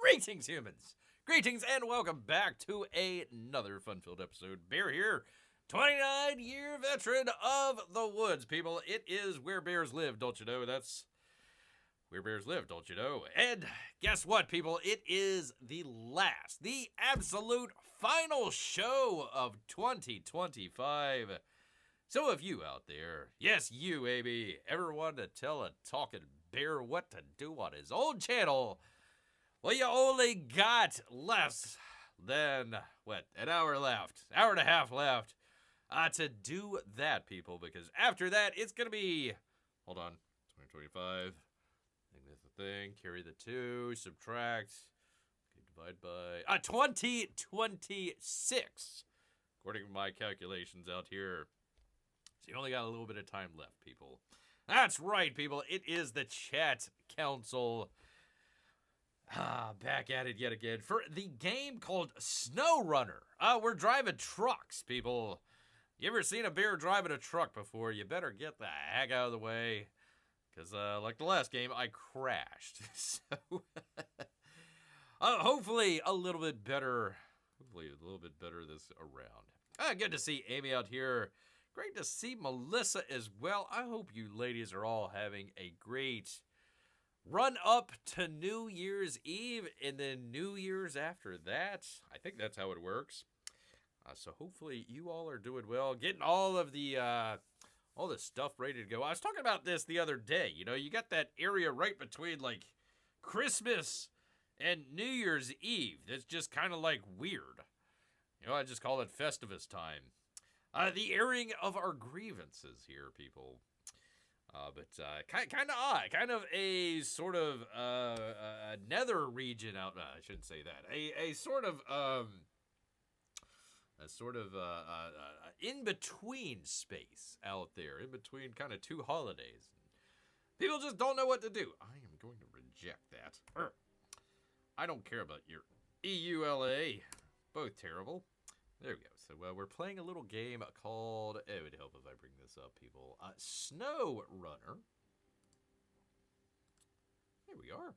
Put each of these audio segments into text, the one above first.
Greetings, humans! Greetings and welcome back to another fun-filled episode. Bear here, 29-year veteran of the woods, people. It is where bears live, don't you know? That's where bears live, don't you know? And guess what, people? It is the absolute final show of 2025. So if you out there, yes, you, AB, ever wanted to tell a talking bear what to do on his own channel, well, you only got less than, an hour left, hour and a half left to do that, people, because after that, it's going to be, hold on, 2025, I think that's the thing, carry the 2, subtract, okay, divide by, 2026, according to my calculations out here. So you only got a little bit of time left, people. That's right, people, it is the Chat Council. Back at it yet again for the game called Snow Runner. We're driving trucks, people. You ever seen a bear driving a truck before? You better get the heck out of the way. Because, like the last game, I crashed. So, hopefully a little bit better. Hopefully a little bit better this around. Good to see Amy out here. Great to see Melissa as well. I hope you ladies are all having a great run up to New Year's Eve and then New Year's after that. I think that's how it works. So hopefully you all are doing well, getting all the stuff ready to go. I was talking about this the other day. You know, you got that area right between like Christmas and New Year's Eve. That's just kind of like weird. You know, I just call it Festivus time. The airing of our grievances here, people. But kind of odd, kind of a sort of a nether region out. I shouldn't say that. A sort of in between space out there, in between kind of two holidays. People just don't know what to do. I am going to reject that. I don't care about your EULA. Both terrible. There we go. So we're playing a little game called, it would help if I bring this up, people, Snow Runner. Here we are.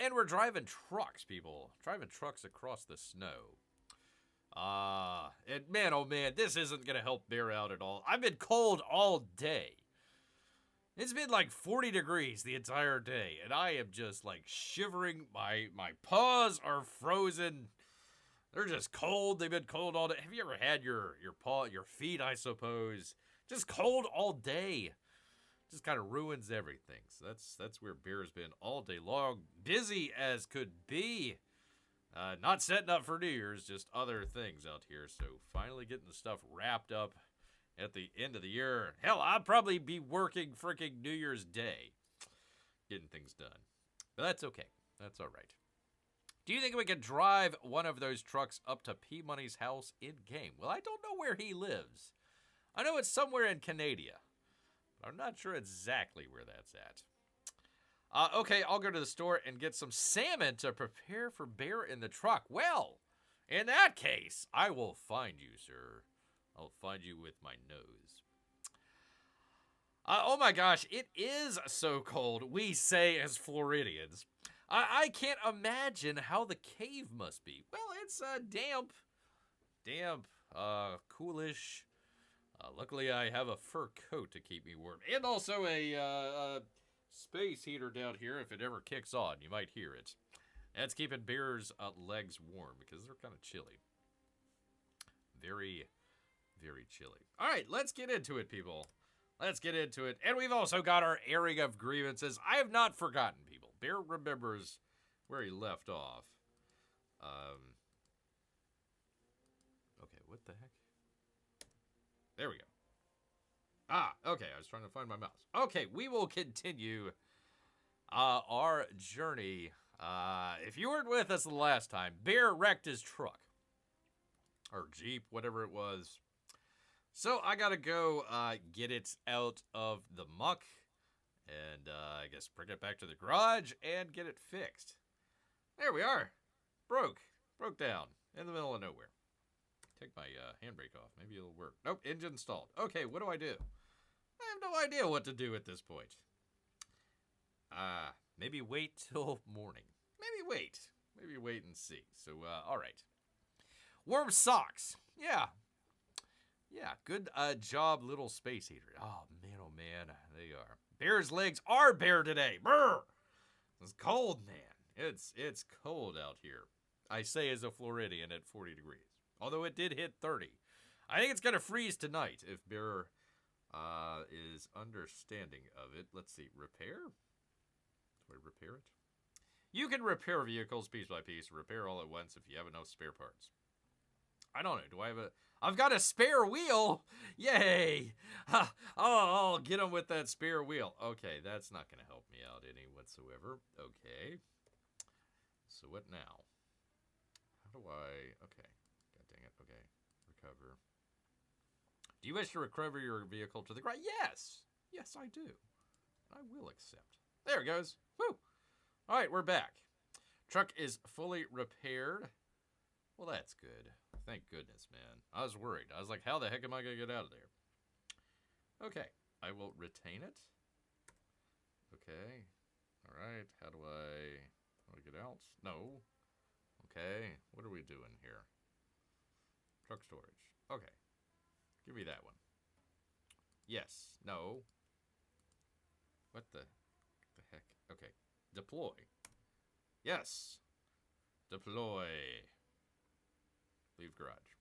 And we're driving trucks, people. Driving trucks across the snow. And man, oh man, this isn't going to help Bear out at all. I've been cold all day. It's been like 40 degrees the entire day, and I am just like shivering. My paws are frozen. They're just cold. They've been cold all day. Have you ever had your feet, I suppose, just cold all day? Just kind of ruins everything. So that's where Bear's been all day long. Busy as could be. Not setting up for New Year's, just other things out here. So finally getting the stuff wrapped up at the end of the year. Hell, I'll probably be working freaking New Year's Day. Getting things done. But that's okay. That's all right. Do you think we could drive one of those trucks up to P Money's house in-game? Well, I don't know where he lives. I know it's somewhere in Canada, but I'm not sure exactly where that's at. Okay, I'll go to the store and get some salmon to prepare for Bear in the truck. Well, in that case, I will find you, sir. I'll find you with my nose. Oh my gosh, it is so cold, we say as Floridians. I can't imagine how the cave must be. Well, it's damp, coolish. Luckily, I have a fur coat to keep me warm. And also a space heater down here if it ever kicks on. You might hear it. That's keeping Bear's legs warm because they're kind of chilly. Very, very chilly. All right, let's get into it, people. Let's get into it. And we've also got our airing of grievances. I have not forgotten, people. Bear remembers where he left off. Okay, what the heck? There we go. Okay, I was trying to find my mouse. Okay, we will continue our journey. If you weren't with us the last time, Bear wrecked his truck. Or Jeep, whatever it was. So I gotta go get it out of the muck. And I guess bring it back to the garage and get it fixed. There we are. Broke down in the middle of nowhere. Take my handbrake off. Maybe it'll work. Nope, engine stalled. Okay, what do? I have no idea what to do at this point. Maybe wait till morning. Maybe wait. maybe wait and see. So, all right. Warm socks. Yeah. Yeah, good job, little space heater. Oh man, they are. Bear's legs are bare today. Brr! It's cold, man. It's cold out here. I say as a Floridian at 40 degrees. Although it did hit 30. I think it's going to freeze tonight if Bear is understanding of it. Let's see. Repair? Do I repair it? You can repair vehicles piece by piece, repair all at once if you have enough spare parts. I don't know. Do I have a... I've got a spare wheel! Yay! I'll get him with that spare wheel. Okay, that's not going to help me out any whatsoever. Okay. So what now? How do I... Okay. God dang it. Okay. Recover. Do you wish to recover your vehicle to the ground? Yes! Yes, I do. I will accept. There it goes. Woo! All right, we're back. Truck is fully repaired. Well, that's good. Thank goodness, man. I was worried. I was like, how the heck am I going to get out of there? Okay. I will retain it. Okay. All right. How do I get out? No. Okay. What are we doing here? Truck storage. Okay. Give me that one. Yes. No. What the heck? Okay. Deploy. Yes. Deploy. Leave garage.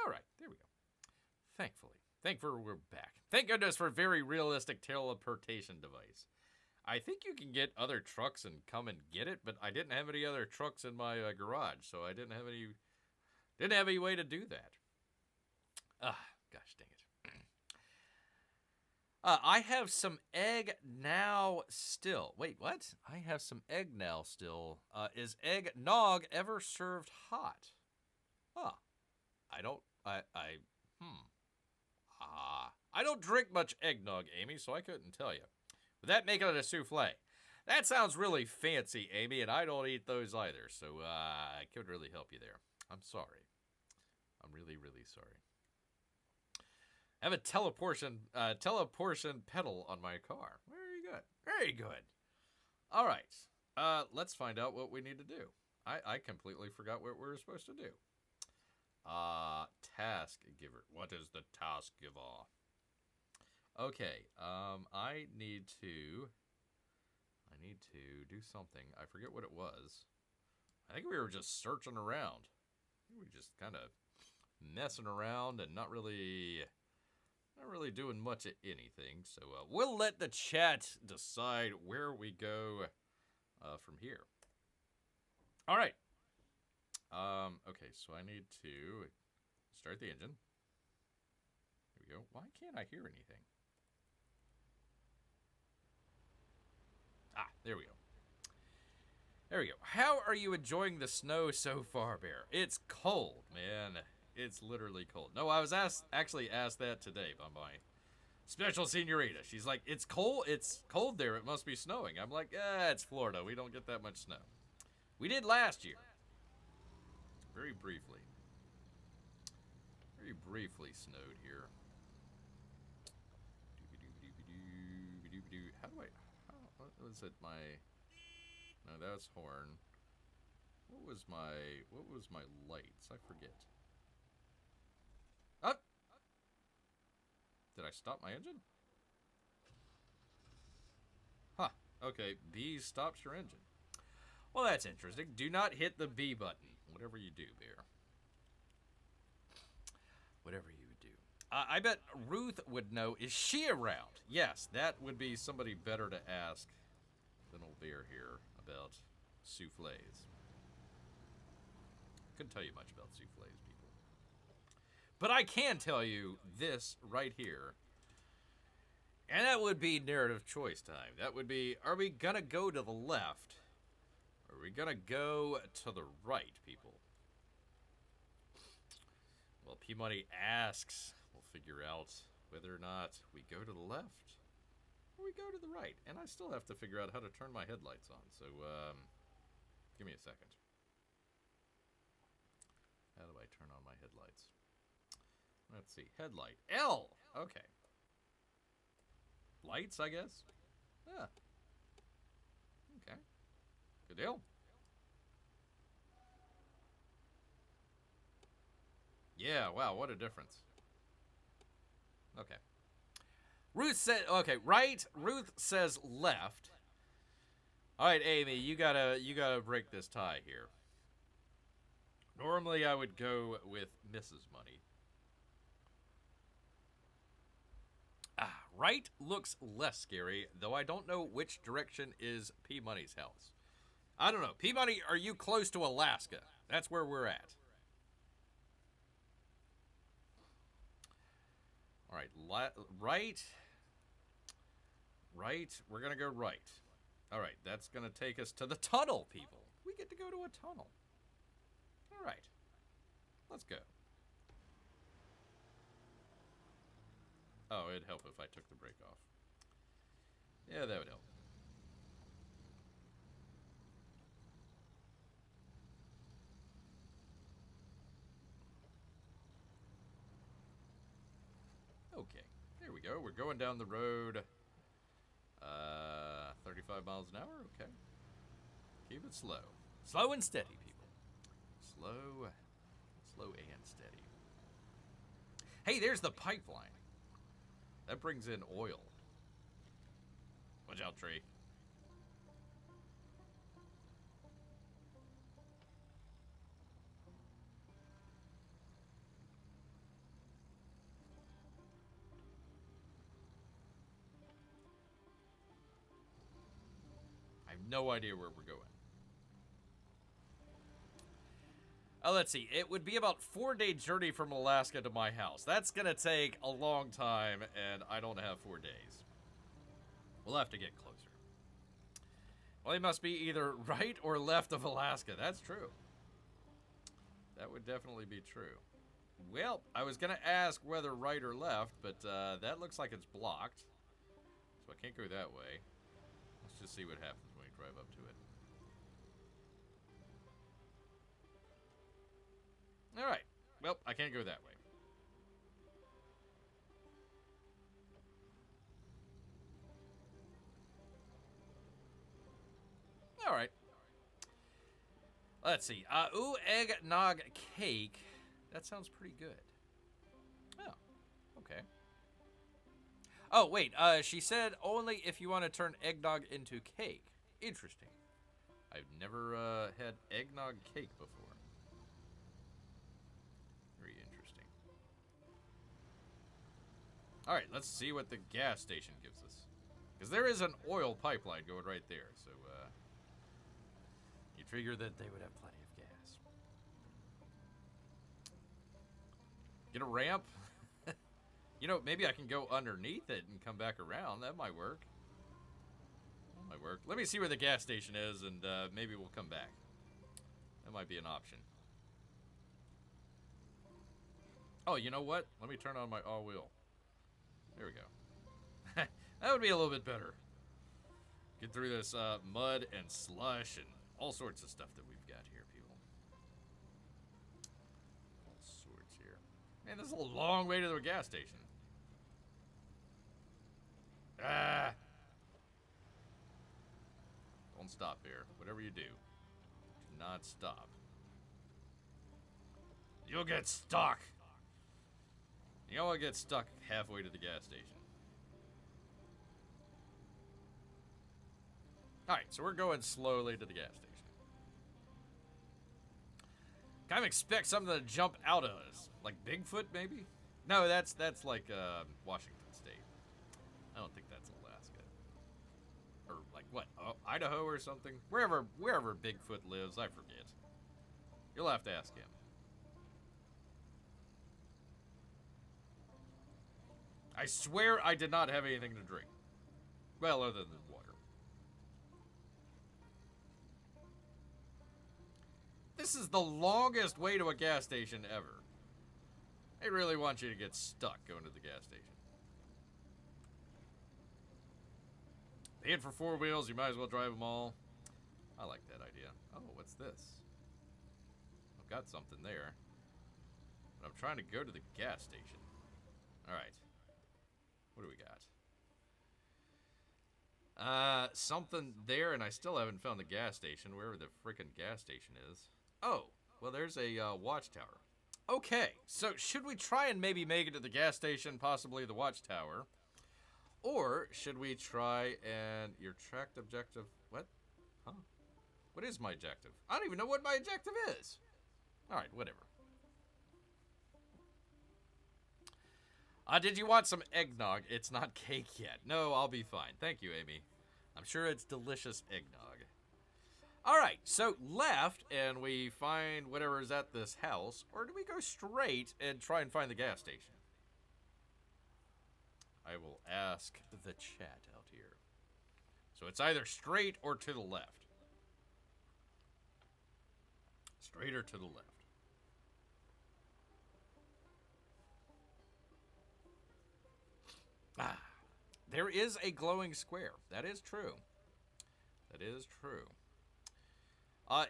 All right, there we go. Thankfully, we're back. Thank goodness for very realistic teleportation device. I think you can get other trucks and come and get it, but I didn't have any other trucks in my garage, so I didn't have any way to do that. Gosh dang it. I have some egg now still. Wait, what? I have some egg now still. Is eggnog ever served hot? Huh. I don't drink much eggnog, Amy, so I couldn't tell you. But that making it a souffle. That sounds really fancy, Amy, and I don't eat those either, so I could really help you there. I'm sorry. I'm really, really sorry. I have a teleportation pedal on my car. Very good. Very good. All right. Let's find out what we need to do. I completely forgot what we were supposed to do. Task giver. What is the task giver? Okay. I need to do something. I forget what it was. I think we were just searching around. We were just kind of messing around and not really doing much of anything, so we'll let the chat decide where we go from here. All right. Okay, so I need to start the engine. Here we go. Why can't I hear anything? There we go. There we go. How are you enjoying the snow so far, Bear? It's cold, man. It's literally cold. No, I was actually asked that today by my special senorita. She's like, it's cold there. It must be snowing. I'm like, it's Florida. We don't get that much snow. We did last year. Very briefly. Very briefly snowed here. What was it? No, that was horn. What was my lights? I forget. Did I stop my engine? Huh. Okay, B stops your engine. Well, that's interesting. Do not hit the B button. Whatever you do, Bear. Whatever you do. I bet Ruth would know. Is she around? Yes, that would be somebody better to ask than old Bear here about souffles. Couldn't tell you much about souffles, people. But I can tell you this right here. And that would be narrative choice time. That would be, are we going to go to the left? Or are we going to go to the right, people? Well, P-Money asks, we'll figure out whether or not we go to the left or we go to the right. And I still have to figure out how to turn my headlights on. So, give me a second. How do I turn on my headlights? Let's see. Headlight. L! Okay. Lights, I guess? Yeah. Okay. Good deal. Yeah, wow, what a difference. Okay. Ruth said, okay, right. Ruth says left. All right, Amy, you gotta break this tie here. Normally, I would go with Mrs. Money. Right looks less scary, though I don't know which direction is P Money's house. I don't know. P Money, are you close to Alaska? That's where we're at. All right, right. Right. We're gonna go right. All right, that's gonna take us to the tunnel, people. We get to go to a tunnel. All right, let's go. Oh, it'd help if I took the brake off. Yeah, that would help. Okay, there we go. We're going down the road. 35 miles an hour? Okay. Keep it slow. Slow and steady, people. Slow and steady. Hey, there's the pipeline. That brings in oil. Watch out, tree. I have no idea where we're going. Let's see. It would be about 4-day journey from Alaska to my house. That's going to take a long time, and I don't have 4 days. We'll have to get closer. Well, they must be either right or left of Alaska. That's true. That would definitely be true. Well, I was going to ask whether right or left, but that looks like it's blocked. So I can't go that way. Let's just see what happens when we drive up to it. All right. Well, I can't go that way. All right. Let's see. Ooh, eggnog cake. That sounds pretty good. Oh, okay. Oh, wait. She said only if you want to turn eggnog into cake. Interesting. I've never had eggnog cake before. Very interesting. All right, let's see what the gas station gives us. Because there is an oil pipeline going right there, so you figure that they would have plenty of gas. Get a ramp? You know, maybe I can go underneath it and come back around. That might work. That might work. Let me see where the gas station is, and maybe we'll come back. That might be an option. Oh, you know what? Let me turn on my all-wheel. There we go. That would be a little bit better. Get through this mud and slush and all sorts of stuff that we've got here, people. All sorts here. Man, this is a long way to the gas station. Ah! Don't stop here. Whatever you do, do not stop. You'll get stuck. You don't want to get stuck halfway to the gas station. Alright, so we're going slowly to the gas station. Kind of expect something to jump out of us. Like Bigfoot, maybe? No, that's like Washington State. I don't think that's Alaska. Or like what? Idaho or something? Wherever Bigfoot lives, I forget. You'll have to ask him. I swear I did not have anything to drink. Well, other than water. This is the longest way to a gas station ever. They really want you to get stuck going to the gas station. Paying for 4 wheels, you might as well drive them all. I like that idea. Oh, what's this? I've got something there. But I'm trying to go to the gas station. Alright. What do we got? Something there, and I still haven't found the gas station, wherever the frickin' gas station is. Oh, well, there's a watchtower. Okay, so should we try and maybe make it to the gas station, possibly the watchtower? Or should we try and your tracked objective? What? Huh? What is my objective? I don't even know what my objective is. All right, whatever. Did you want some eggnog? It's not cake yet. No, I'll be fine. Thank you, Amy. I'm sure it's delicious eggnog. All right, so left, and we find whatever is at this house, or do we go straight and try and find the gas station? I will ask the chat out here. So it's either straight or to the left. Straight or to the left. Ah, there is a glowing square. That is true. That is true.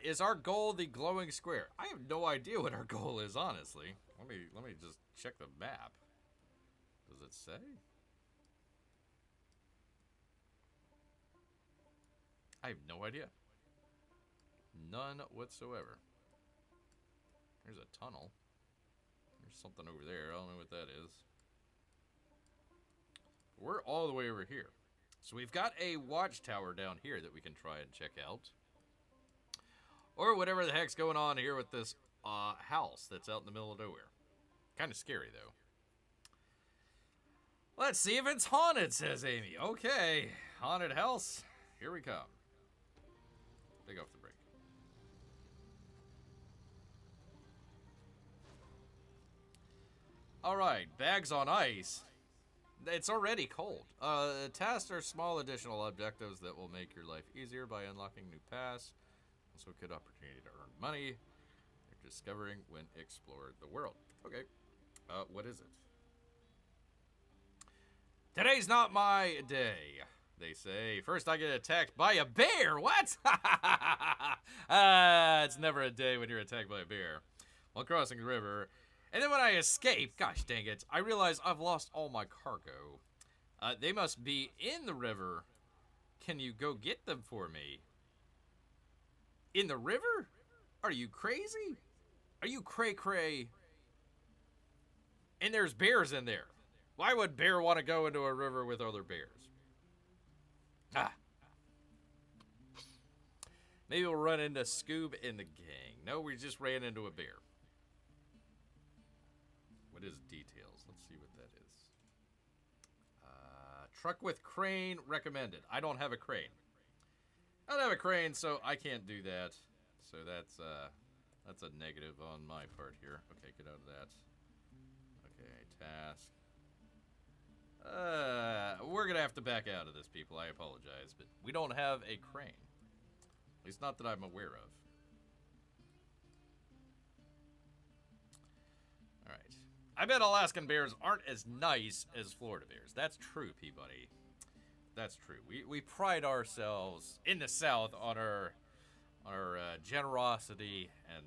Is our goal the glowing square? I have no idea what our goal is, honestly. Let me just check the map. Does it say? I have no idea. None whatsoever. There's a tunnel. There's something over there. I don't know what that is. We're all the way over here. So we've got a watchtower down here that we can try and check out. Or whatever the heck's going on here with this house that's out in the middle of nowhere. Kind of scary, though. Let's see if it's haunted, says Amy. Okay, haunted house. Here we come. Take off the brake. All right, bags on ice. It's already cold. Tasks are small additional objectives that will make your life easier by unlocking new paths. Also a good opportunity to earn money. You're discovering when explored the world. Okay. What is it? Today's not my day, they say. First I get attacked by a bear. What? It's never a day when you're attacked by a bear. While crossing the river. And then when I escape, gosh dang it, I realize I've lost all my cargo. They must be in the river. Can you go get them for me? In the river? Are you crazy? Are you cray-cray? And there's bears in there. Why would bear want to go into a river with other bears? Maybe we'll run into Scoob and the gang. No, we just ran into a bear. What is details? Let's see what that is. Truck with crane recommended. I don't have a crane. I don't have a crane, so I can't do that. So that's a negative on my part here. Okay, get out of that. Okay, task. We're gonna have to back out of this, people. I apologize, but we don't have a crane. At least not that I'm aware of. Alright. I bet Alaskan bears aren't as nice as Florida bears. That's true, Peabody. That's true. We pride ourselves in the South on our generosity and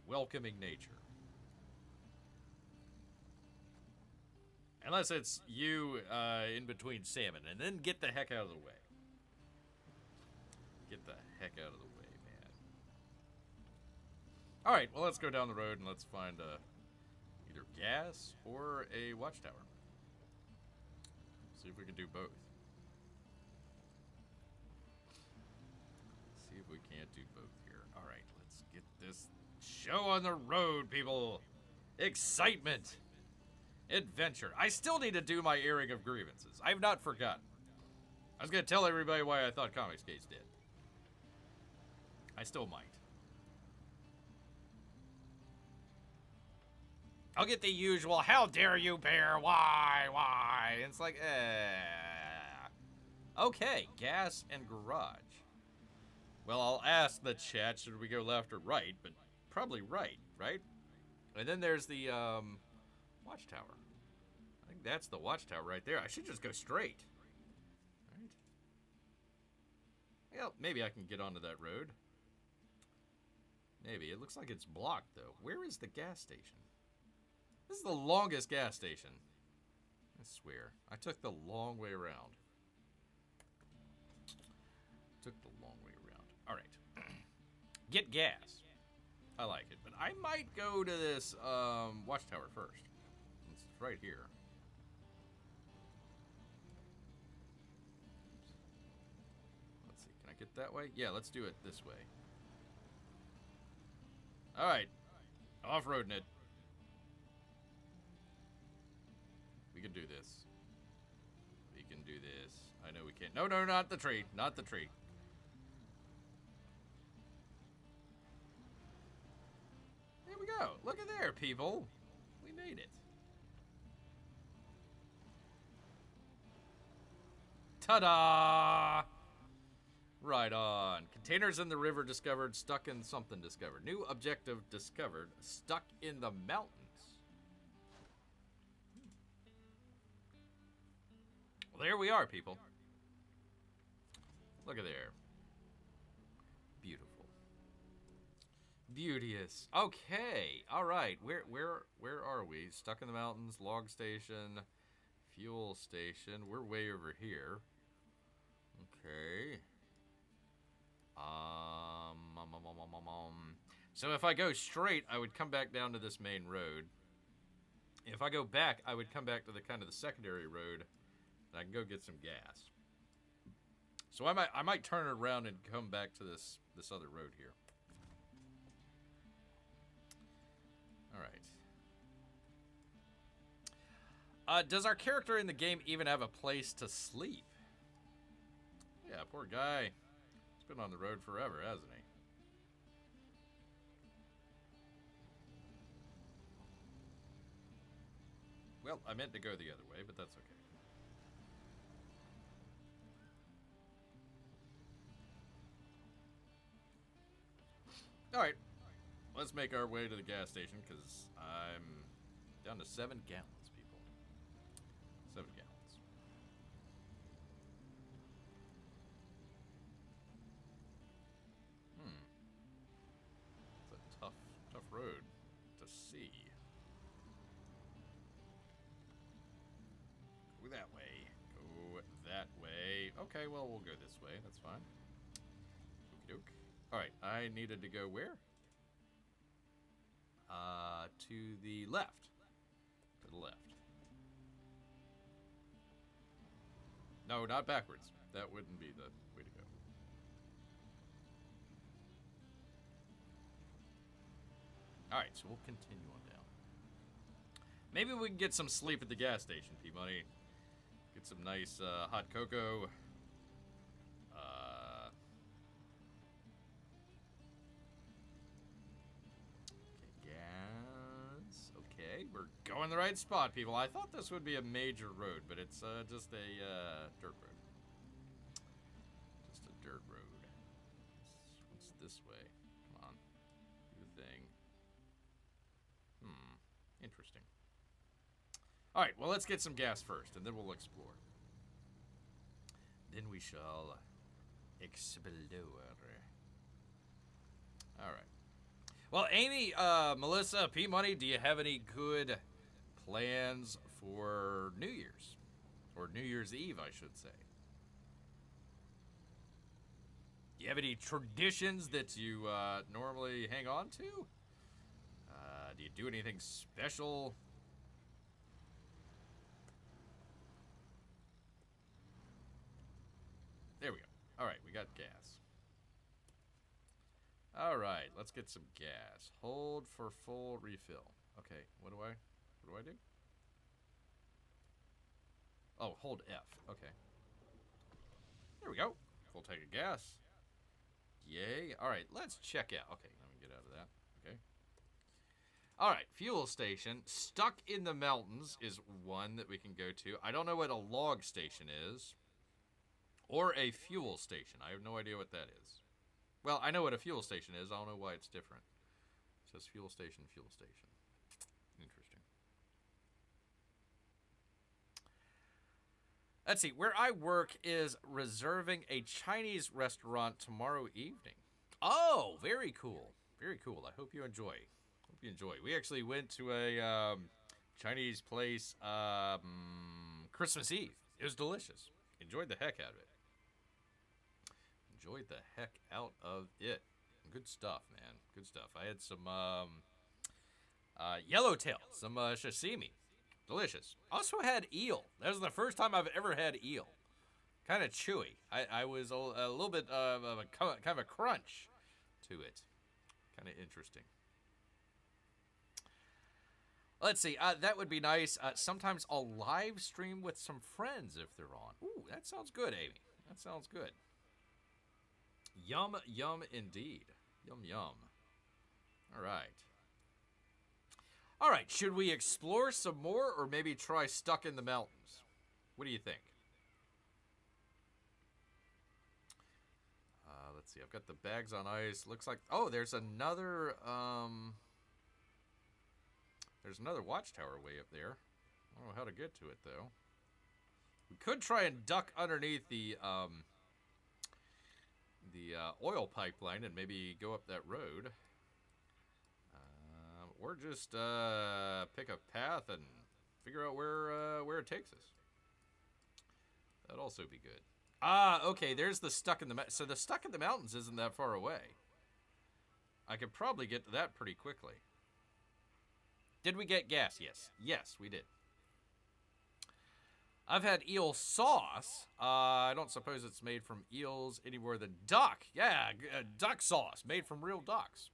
welcoming nature. Unless it's you in between salmon, and then get the heck out of the way. Get the heck out of the way, man. All right, well, let's go down the road and let's find either gas or a watchtower. See if we can do both. See if we can't do both here. All right, let's get this show on the road, people. Excitement. Adventure. I still need to do my airing of grievances. I've not forgotten. I was going to tell everybody why I thought Comics Case did. I still might. I'll get the usual, how dare you, bear, why? And it's like, Okay, gas and garage. Well, I'll ask the chat, should we go left or right? But probably right? And then there's the, watchtower. I think that's the watchtower right there. I should just go straight. Right? Well, maybe I can get onto that road. Maybe. It looks like it's blocked, though. Where is the gas station? This is the longest gas station. I swear. I took the long way around. All right. Get gas. I like it. But I might go to this watchtower first. It's right here. Let's see. Can I get that way? Yeah, let's do it this way. All right. Off-roading it. We can do this. We can do this. I know we can't. No, no, not the tree. Not the tree. There we go. Look at there, people. We made it. Ta-da! Right on. Containers in the river discovered. Stuck in something discovered. New objective discovered. Stuck in the mountains. Well, there we are, people. Look at there. Beautiful. Beauteous. Okay. All right. Where are we? Stuck in the mountains. Log station. Fuel station. We're way over here. Okay. So if I go straight, I would come back down to this main road. If I go back, I would come back to the kind of the secondary road, and I can go get some gas. So I might turn it around and come back to this other road here. All right. Does our character in the game even have a place to sleep? Yeah, poor guy. He's been on the road forever, hasn't he? Well, I meant to go the other way, but that's okay. Alright, let's make our way to the gas station, because I'm down to 7 gallons, people. 7 gallons. It's a tough road to see. Go that way. Go that way. Okay, well, we'll go this way. That's fine. Okie doke. Alright, I needed to go where? To the left. To the left. No, not backwards. That wouldn't be the way to go. Alright, so we'll continue on down. Maybe we can get some sleep at the gas station, P-Money. Get some nice hot cocoa. Okay, we're going the right spot, people. I thought this would be a major road, but it's just a dirt road. Just a dirt road. What's this way? Come on. Do the thing. Interesting. Alright, well, let's get some gas first, and then we'll explore. Then we shall explore. Alright. Well, Amy, Melissa, P-Money, do you have any good plans for New Year's? Or New Year's Eve, I should say. Do you have any traditions that you normally hang on to? Do you do anything special? There we go. All right, we got gas. All right, let's get some gas. Hold for full refill. Okay, what do I do? Oh, hold F. Okay. There we go. Full tank of gas. Yay. All right, let's check out. Okay, let me get out of that. Okay. All right, fuel station. Stuck in the mountains is one that we can go to. I don't know what a log station is. Or a fuel station. I have no idea what that is. Well, I know what a fuel station is. I don't know why it's different. It says fuel station, fuel station. Interesting. Let's see. Where I work is reserving a Chinese restaurant tomorrow evening. Oh, very cool. Very cool. I hope you enjoy. Hope you enjoy. We actually went to a Chinese place Christmas Eve. It was delicious. Enjoyed the heck out of it. Enjoyed the heck out of it. good stuff, man. Good stuff. I had some yellowtail, some sashimi. Delicious. Also had eel. That was the first time I've ever had eel. Kind of chewy. I was a little bit of a kind of a crunch to it. Kind of interesting. Let's see. That would be nice. Sometimes I'll live stream with some friends if they're on. Ooh, that sounds good, Amy. That sounds good. Yum, yum indeed. Yum, yum. All right. All right, should we explore some more or maybe try Stuck in the Mountains? What do you think? Let's see. I've got the bags on ice. Looks like... Oh, there's another watchtower way up there. I don't know how to get to it, though. We could try and duck underneath the oil pipeline and maybe go up that road. Or just pick a path and figure out where it takes us. That'd also be good. Okay, there's the Stuck in the Mountains. So the Stuck in the Mountains isn't that far away. I could probably get to that pretty quickly. Did we get gas? Yes. Yes, we did. I've had eel sauce. I don't suppose it's made from eels any more than duck. Yeah, duck sauce made from real ducks.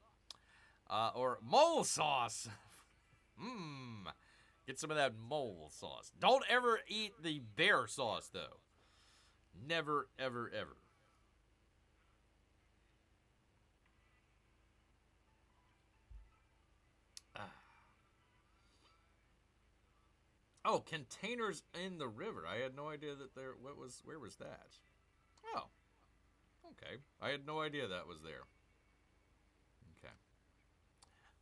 Or mole sauce. Get some of that mole sauce. Don't ever eat the bear sauce, though. Never, ever, ever. Oh, containers in the river. I had no idea that there... Where was that? Oh. Okay. I had no idea that was there. Okay.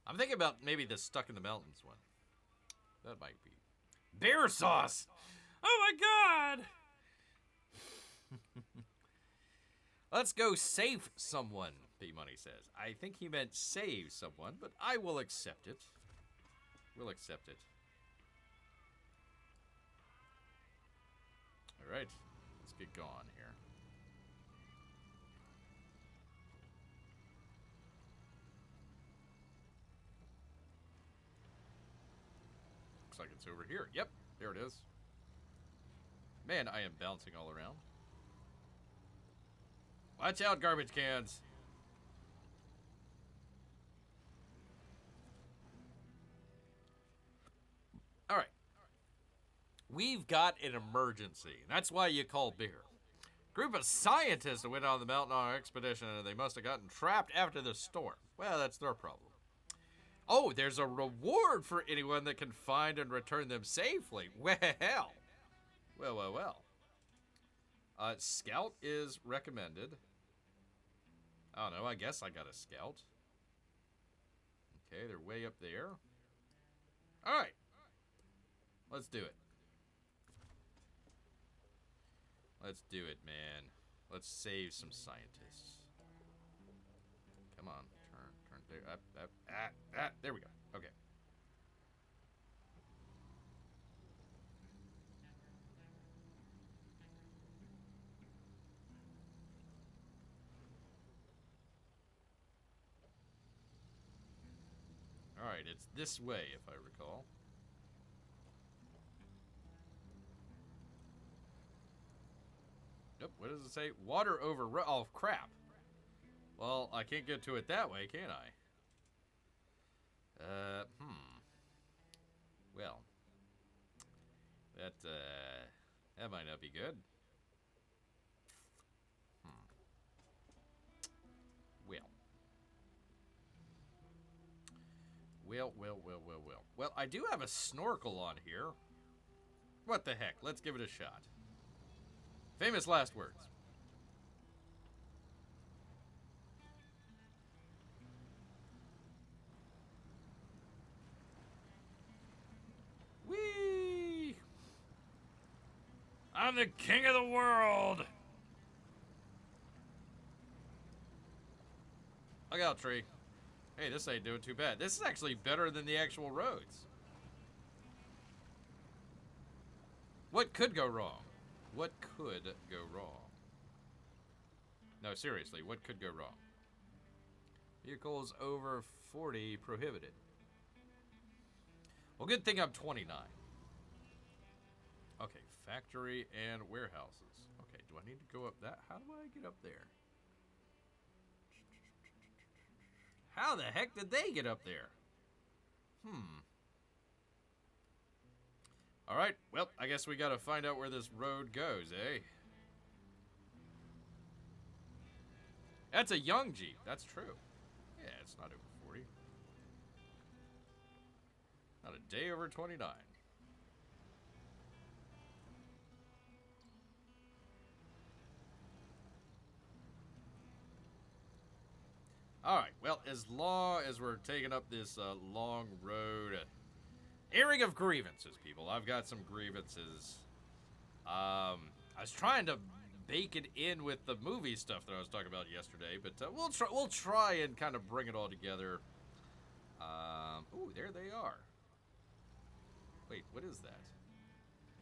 I'm thinking about maybe the Stuck in the Mountains one. That might be. Bear sauce! Oh my god! Let's go save someone, P-Money says. I think he meant save someone, but I will accept it. We'll accept it. Alright, let's get going here. Looks like it's over here. Yep, there it is. Man, I am bouncing all around. Watch out, garbage cans. All right. We've got an emergency. That's why you call beer. Group of scientists went on the mountain on an expedition and they must have gotten trapped after the storm. Well, that's their problem. Oh, there's a reward for anyone that can find and return them safely. Well. Scout is recommended. I don't know, I guess I got a scout. Okay, they're way up there. Alright. Let's do it. Let's do it, man. Let's save some scientists. Come on. Turn. There. There we go. Okay. Alright, it's this way, if I recall. Nope, what does it say? Water over... Oh, crap. Well, I can't get to it that way, can I? Well. That might not be good. Well, I do have a snorkel on here. What the heck? Let's give it a shot. Famous last words. Whee! I'm the king of the world! Look out, tree. Hey, this ain't doing too bad. This is actually better than the actual roads. What could go wrong? What could go wrong? No, seriously, what could go wrong? Vehicles over 40 prohibited. Well, good thing I'm 29. Okay, factory and warehouses. Okay, do I need to go up that? How do I get up there? How the heck did they get up there? Alright, well, I guess we gotta find out where this road goes, eh? That's a young Jeep, that's true. Yeah, it's not over 40. Not a day over 29. Alright, well, as long as we're taking up this long road... airing of grievances, people. I've got some grievances. I was trying to bake it in with the movie stuff that I was talking about yesterday, but we'll try and kind of bring it all together. Ooh, there they are. Wait, what is that?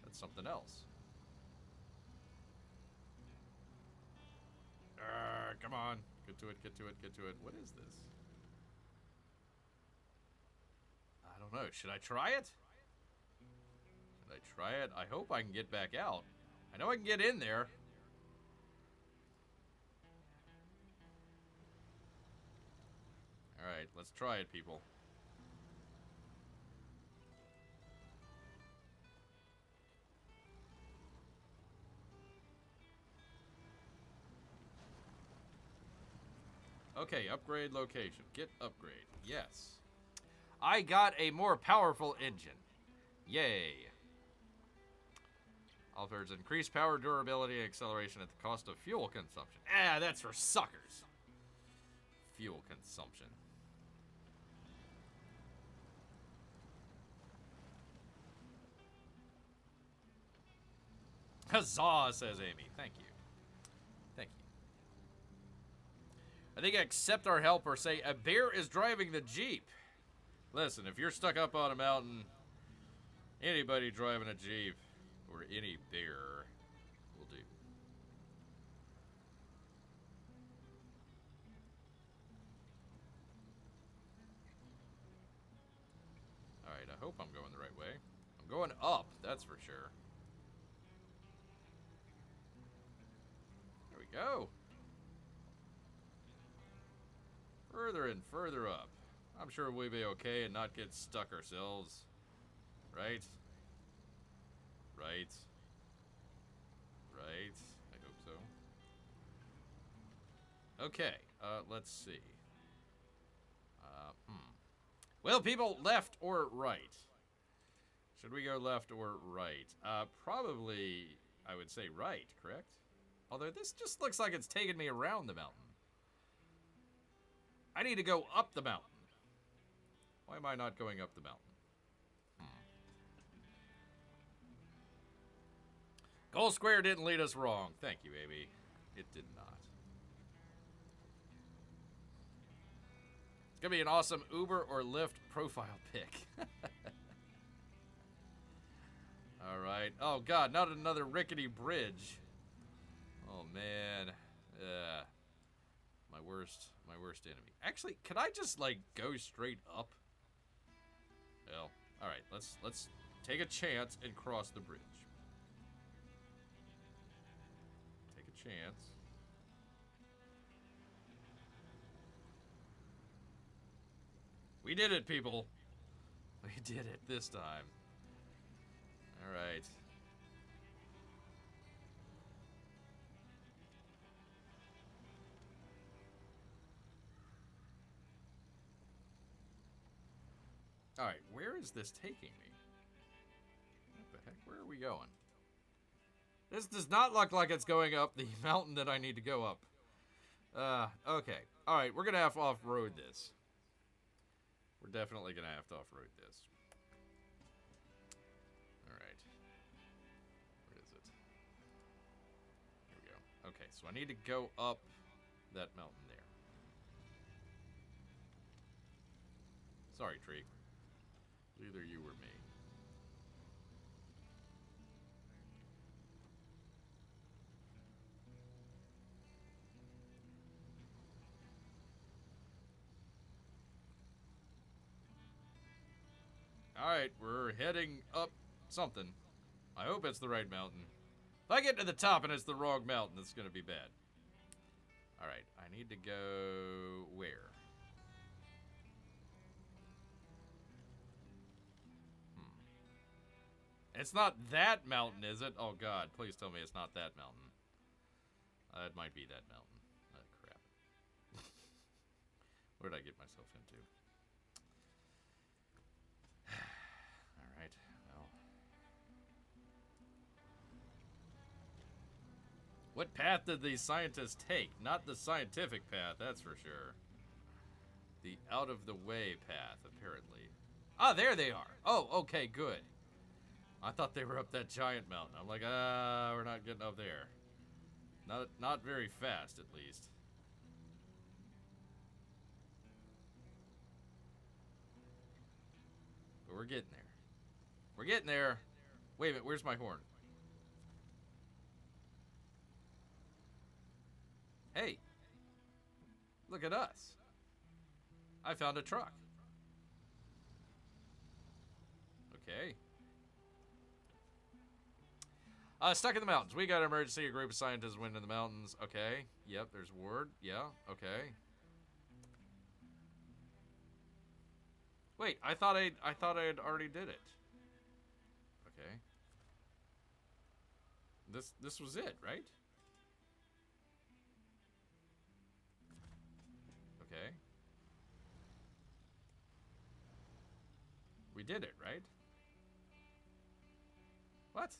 That's something else. Come on. Get to it, get to it, get to it. What is this? I don't know. Should I try it? Should I try it? I hope I can get back out. I know I can get in there. Alright, let's try it, people. Okay, upgrade location. Get upgrade. Yes. I got a more powerful engine. Yay. Offers increased power, durability, and acceleration at the cost of fuel consumption. Ah, that's for suckers. Fuel consumption. Huzzah, says Amy. Thank you. Thank you. I think accept our help or say a bear is driving the Jeep. Listen, if you're stuck up on a mountain, anybody driving a Jeep or any bear will do. Alright, I hope I'm going the right way. I'm going up, that's for sure. There we go. Further and further up. I'm sure we'll be okay and not get stuck ourselves. Right? Right. Right. I hope so. Okay. Let's see. Well, people, left or right? Should we go left or right? Probably, I would say right, correct? Although this just looks like it's taking me around the mountain. I need to go up the mountain. Why am I not going up the mountain? Gold Square didn't lead us wrong. Thank you, baby. It did not. It's going to be an awesome Uber or Lyft profile pic. All right. Oh, God, not another rickety bridge. Oh, man. My worst enemy. Actually, could I just, like, go straight up? Well, all right. Let's take a chance and cross the bridge. Take a chance. We did it, people. We did it this time. All right. All right, where is this taking me? What the heck? Where are we going? This does not look like it's going up the mountain that I need to go up. Okay. All right, we're going to have to off-road this. We're definitely going to have to off-road this. All right. Where is it? Here we go. Okay, so I need to go up that mountain there. Sorry, tree. Either you or me. Alright, we're heading up something. I hope it's the right mountain. If I get to the top and it's the wrong mountain, it's gonna be bad. Alright, I need to go... where? It's not that mountain, is it? Oh god, please tell me it's not that mountain. It might be that mountain. Oh, crap. What did I get myself into? Alright, well. What path did these scientists take? Not the scientific path, that's for sure. The out-of-the-way path, apparently. Ah, there they are! Oh, okay, good. I thought they were up that giant mountain. I'm like, we're not getting up there. Not very fast, at least. But we're getting there. We're getting there. Wait a minute, where's my horn? Hey. Look at us. I found a truck. Okay. Stuck in the mountains. We got an emergency. A group of scientists went in the mountains. Okay. Yep, there's word. Yeah, okay. Wait, I thought I had already did it. Okay. This was it, right? Okay. We did it, right? What?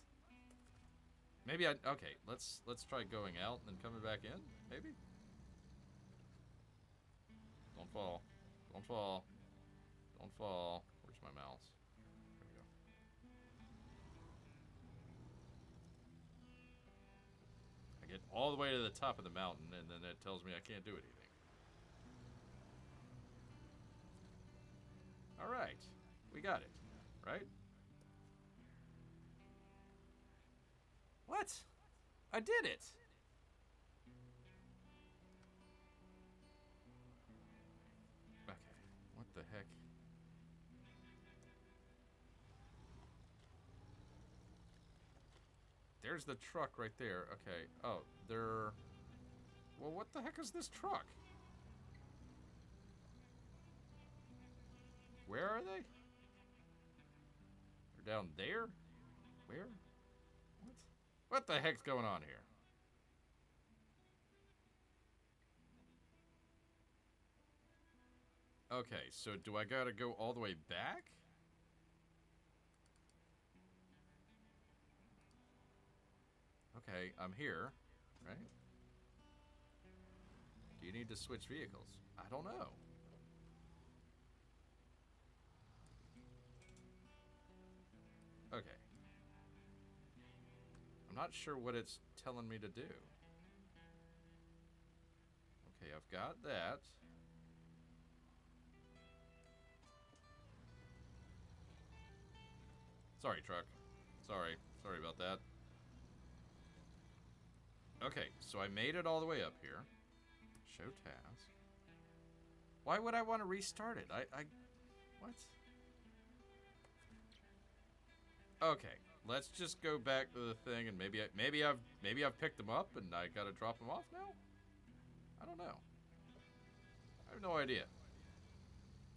Maybe okay, let's try going out and then coming back in, maybe? Don't fall. Don't fall. Don't fall. Where's my mouse? There we go. I get all the way to the top of the mountain and then it tells me I can't do anything. Alright. We got it. Right? What? I did it! Okay. What the heck? There's the truck right there. Okay. Oh, they're... Well, what the heck is this truck? Where are they? They're down there? Where? What the heck's going on here? Okay, so do I gotta go all the way back? Okay, I'm here, right? Do you need to switch vehicles? I don't know. Okay. I'm not sure what it's telling me to do. Okay, I've got that. Sorry, truck. Sorry about that. Okay, so I made it all the way up here. Show task. Why would I want to restart it? What? Okay, let's just go back to the thing and maybe I've picked them up and I gotta drop them off now? I don't know. I have no idea.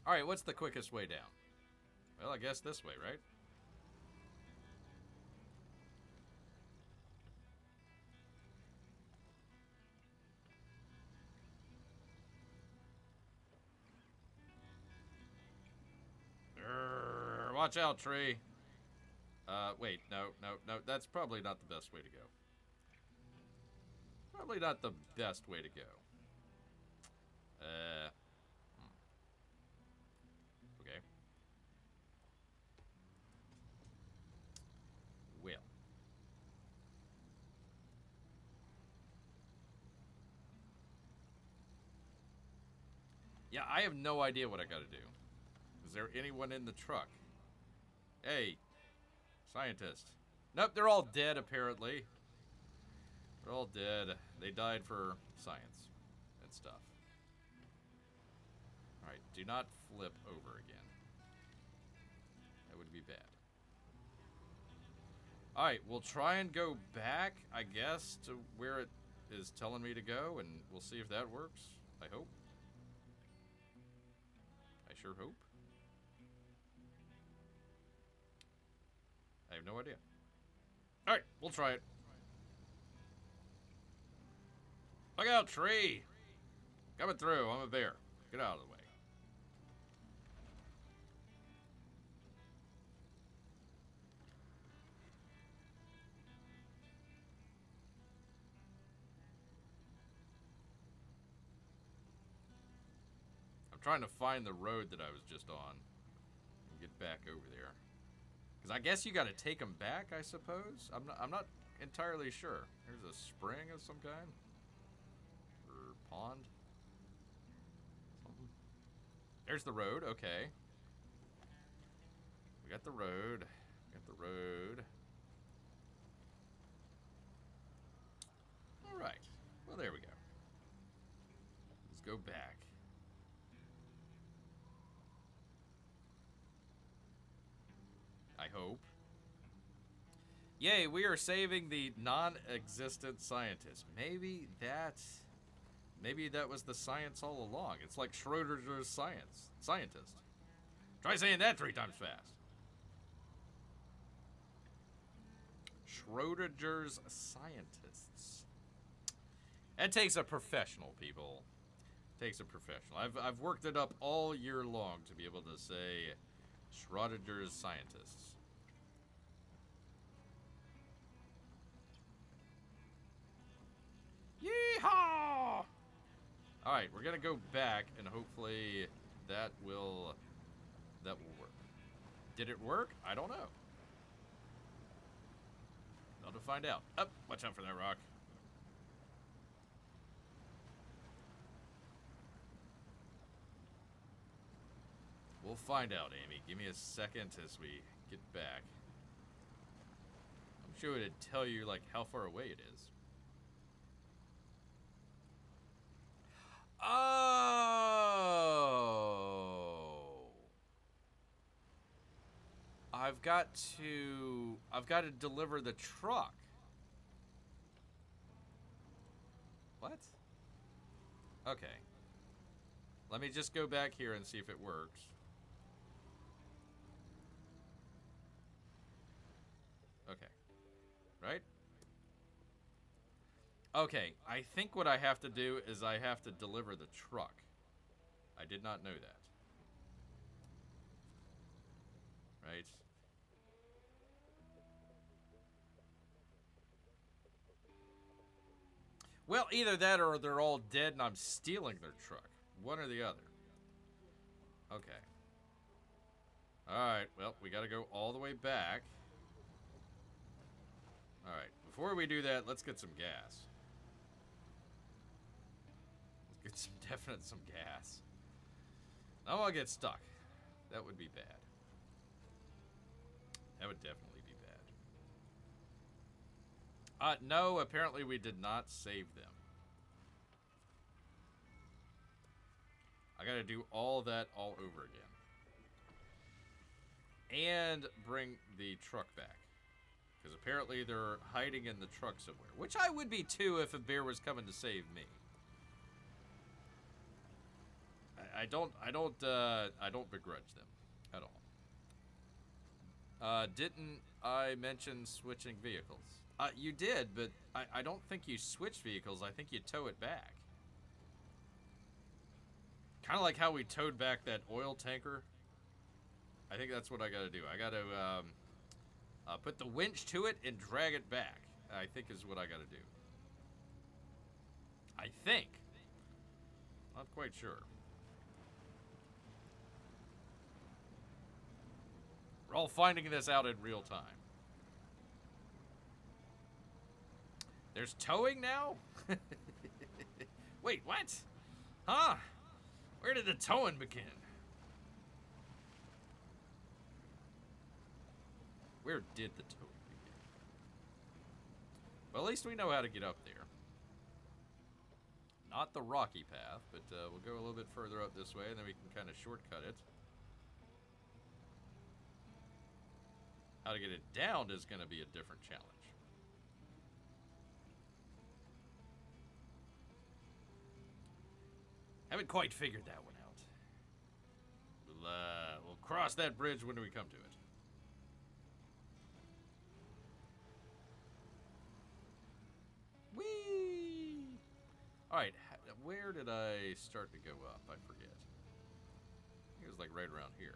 Alright, what's the quickest way down? Well, I guess this way, right? Grrrr, watch out, tree. Wait, no, that's probably not the best way to go. Probably not the best way to go. Okay. Well. Yeah, I have no idea what I gotta do. Is there anyone in the truck? Hey, scientist. Nope, they're all dead, apparently. They're all dead. They died for science and stuff. Alright, do not flip over again. That be bad. Alright, we'll try and go back, I guess, to where it is telling me to go, and we'll see if that works. I hope. I sure hope. I have no idea. Alright, we'll try it. Look out, tree! Coming through, I'm a bear. Get out of the way. I'm trying to find the road that I was just on and get back over there. Because I guess you got to take them back, I suppose? I'm not entirely sure. There's a spring of some kind? Or pond? Something. There's the road, okay. We got the road. Got the road. Alright. Well, there we go. Let's go back. I hope. Yay, we are saving the non-existent scientist. Maybe that was the science all along. It's like Schrodinger's scientist. Try saying that 3 times fast. Schrodinger's scientists. That takes a professional, people. Takes a professional. I've worked it up all year long to be able to say Schrodinger's scientists. Yeehaw! Alright, we're gonna go back and hopefully that will work. Did it work? I don't know. Not to find out. Oh, watch out for that rock. We'll find out, Amy. Give me a second as we get back. I'm sure it'd tell you, like, how far away it is. Oh. I've got to deliver the truck. What? Okay. Let me just go back here and see if it works. Okay. Right? Okay, I think what I have to do is I have to deliver the truck. I did not know that. Right? Well, either that or they're all dead and I'm stealing their truck. One or the other. Okay. Alright, well, we gotta go all the way back. Alright, before we do that, let's get some gas. Let's get some gas. I don't want to get stuck. That would be bad. That would definitely be bad. No, apparently we did not save them. I gotta do all that all over again. And bring the truck back. Because apparently they're hiding in the truck somewhere. Which I would be too if a bear was coming to save me. I don't begrudge them at all. Didn't I mention switching vehicles? You did, but I don't think you switch vehicles. I think you tow it back. Kind of like how we towed back that oil tanker. I think that's what I gotta do. I gotta put the winch to it and drag it back. I think is what I gotta do. I think. Not quite sure. We're all finding this out in real time. There's towing now? Wait, what? Huh? Where did the towing begin? Where did the towing begin? Well, at least we know how to get up there. Not the rocky path, but we'll go a little bit further up this way, and then we can kind of shortcut it. How to get it down is going to be a different challenge. Haven't quite figured that one out. We'll cross that bridge when we come to it. Whee! Alright, where did I start to go up? I forget. I think it was like right around here.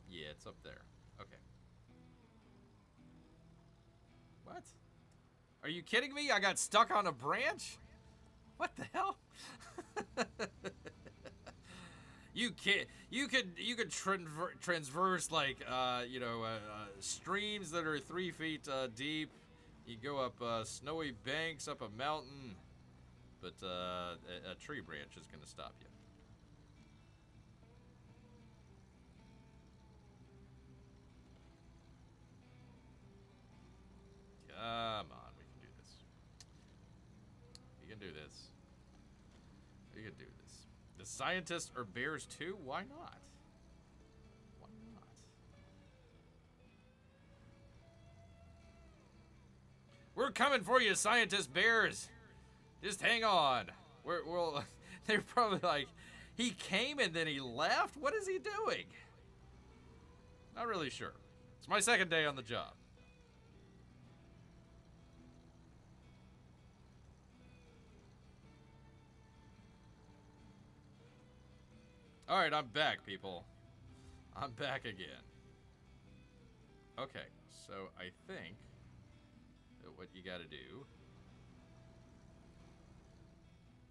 Yeah, it's up there. Okay. What? Are you kidding me? I got stuck on a branch? What the hell? You could transverse like streams that are 3 feet deep. You go up snowy banks, up a mountain, but a tree branch is going to stop you. Come on, we can do this. We can do this. We can do this. The scientists are bears too? Why not? Why not? We're coming for you, scientist bears. Just hang on. We'll. They're probably like, he came and then he left? What is he doing? Not really sure. It's my second day on the job. Alright, I'm back, people. I'm back again. Okay, so I think that what you gotta do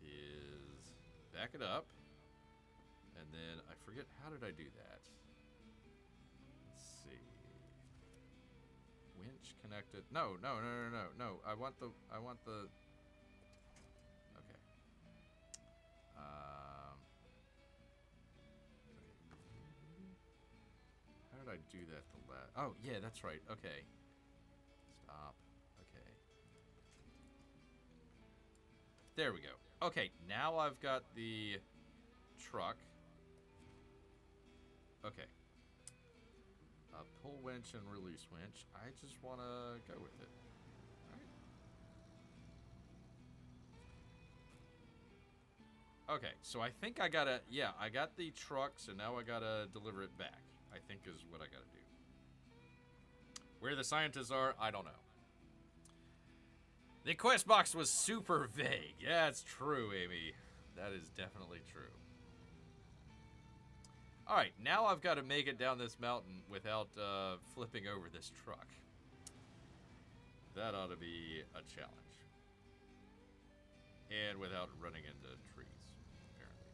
is back it up, and then I forget, how did I do that? Let's see. Winch connected. No. I want the okay. How did I do that the last? Oh, yeah, that's right. Okay. Stop. Okay. There we go. Okay, now I've got the truck. Okay. Pull winch and release winch. I just want to go with it. All right. Okay, so I think I gotta, yeah, I got the truck, so now I gotta deliver it back, I think is what I gotta do. Where the scientists are, I don't know. The quest box was super vague. Yeah, it's true, Amy. That is definitely true. Alright, now I've got to make it down this mountain without flipping over this truck. That ought to be a challenge. And without running into trees, apparently.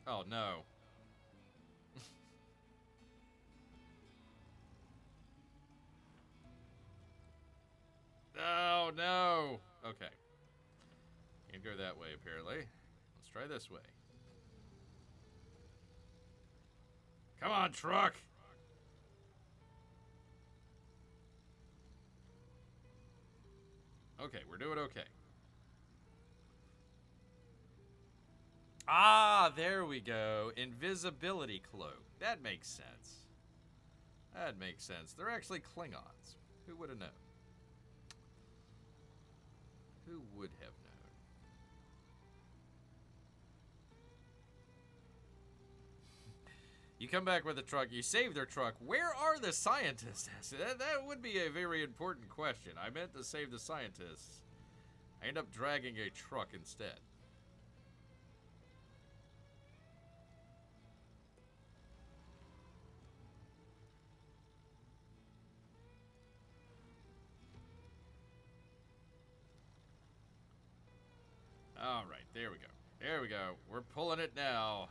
Oh, no. Oh, no. Okay. Can't go that way, apparently. Let's try this way. Come on, truck. Okay, we're doing okay. Ah, there we go. Invisibility cloak. That makes sense. That makes sense. They're actually Klingons. Who would have known? Who would have known? You come back with a truck, you save their truck. Where are the scientists? That would be a very important question. I meant to save the scientists. I end up dragging a truck instead. All right, there we go. There we go. We're pulling it now.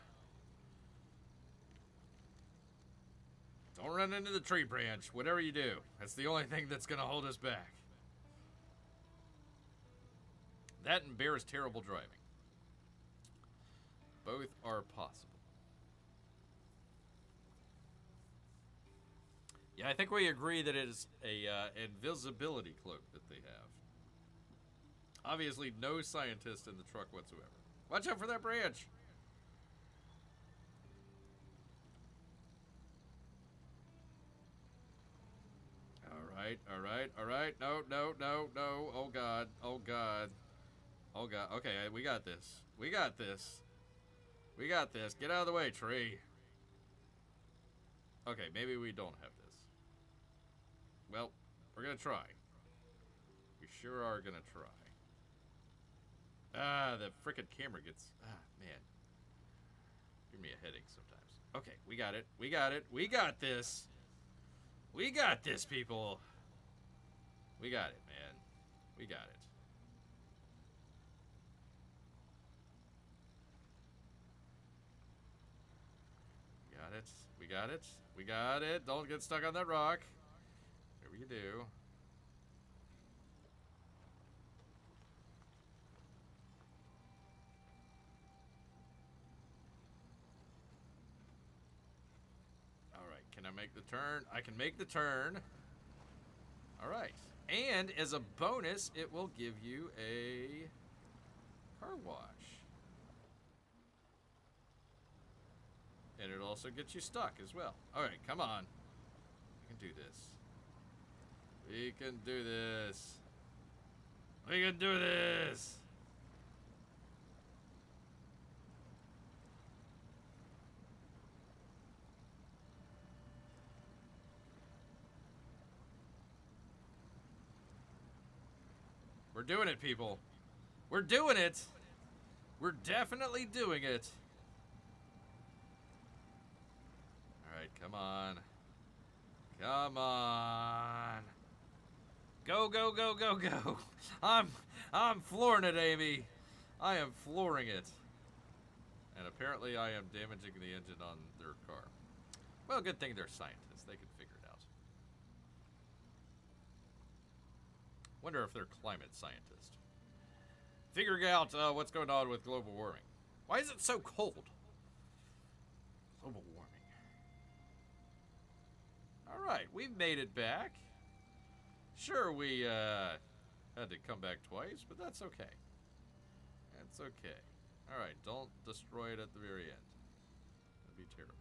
Don't run into the tree branch, whatever you do. That's the only thing that's going to hold us back. That and Bear's terrible driving. Both are possible. Yeah, I think we agree that it is a invisibility cloak that they have. Obviously, no scientist in the truck whatsoever. Watch out for that branch! Alright, alright, alright. No, no, no, no. Oh god, oh god. Oh god. Okay, we got this. We got this. We got this. Get out of the way, tree. Okay, maybe we don't have this. Well, we're gonna try. We sure are gonna try. Ah, the frickin' camera gets... Ah, man. Give me a headache sometimes. Okay, we got it. We got it. We got this. We got this, people. We got it, man. We got it. We got it. We got it. We got it. Don't get stuck on that rock. Whatever you do. Alright, can I make the turn? I can make the turn. Alright. And as a bonus, it will give you a car wash. And it also gets you stuck as well. Alright, come on. We can do this. We can do this. We can do this. We're doing it, people. We're doing it. We're definitely doing it. Alright, come on. Come on. Go, go, go, go, go. I'm flooring it, Amy. I am flooring it. And apparently I am damaging the engine on their car. Well, good thing they're scientists. They can figure it out. Wonder if they're climate scientists. Figuring out what's going on with global warming. Why is it so cold? Global warming. Alright, we've made it back. Sure, we had to come back twice, but that's okay. That's okay. Alright, don't destroy it at the very end. That'd be terrible.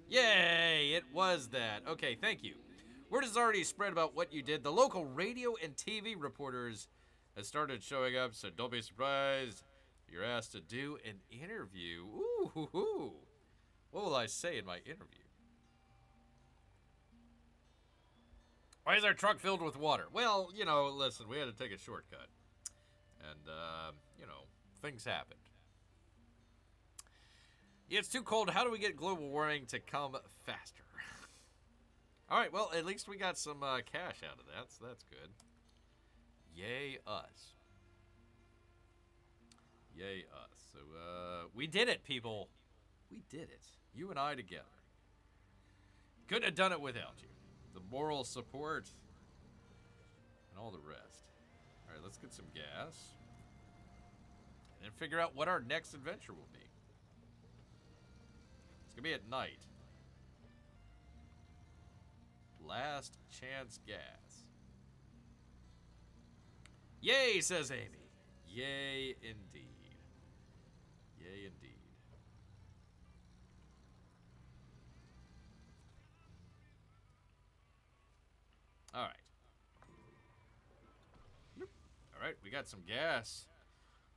Yay! It was that. Okay, thank you. Word has already spread about what you did. The local radio and TV reporters have started showing up, so don't be surprised if you're asked to do an interview. Ooh, hoo, hoo. What will I say in my interview? Why is our truck filled with water? Well, you know, listen, we had to take a shortcut. And, you know, things happened. It's too cold. How do we get global warming to come faster? All right, well, at least we got some cash out of that, so that's good. Yay us. Yay us. So, we did it, people. We did it. You and I together. Couldn't have done it without you. The moral support and all the rest. All right, let's get some gas. And then figure out what our next adventure will be. It's going to be at night. Last chance gas. Yay, says Amy. Yay, indeed. Yay, indeed. All right. All right, we got some gas.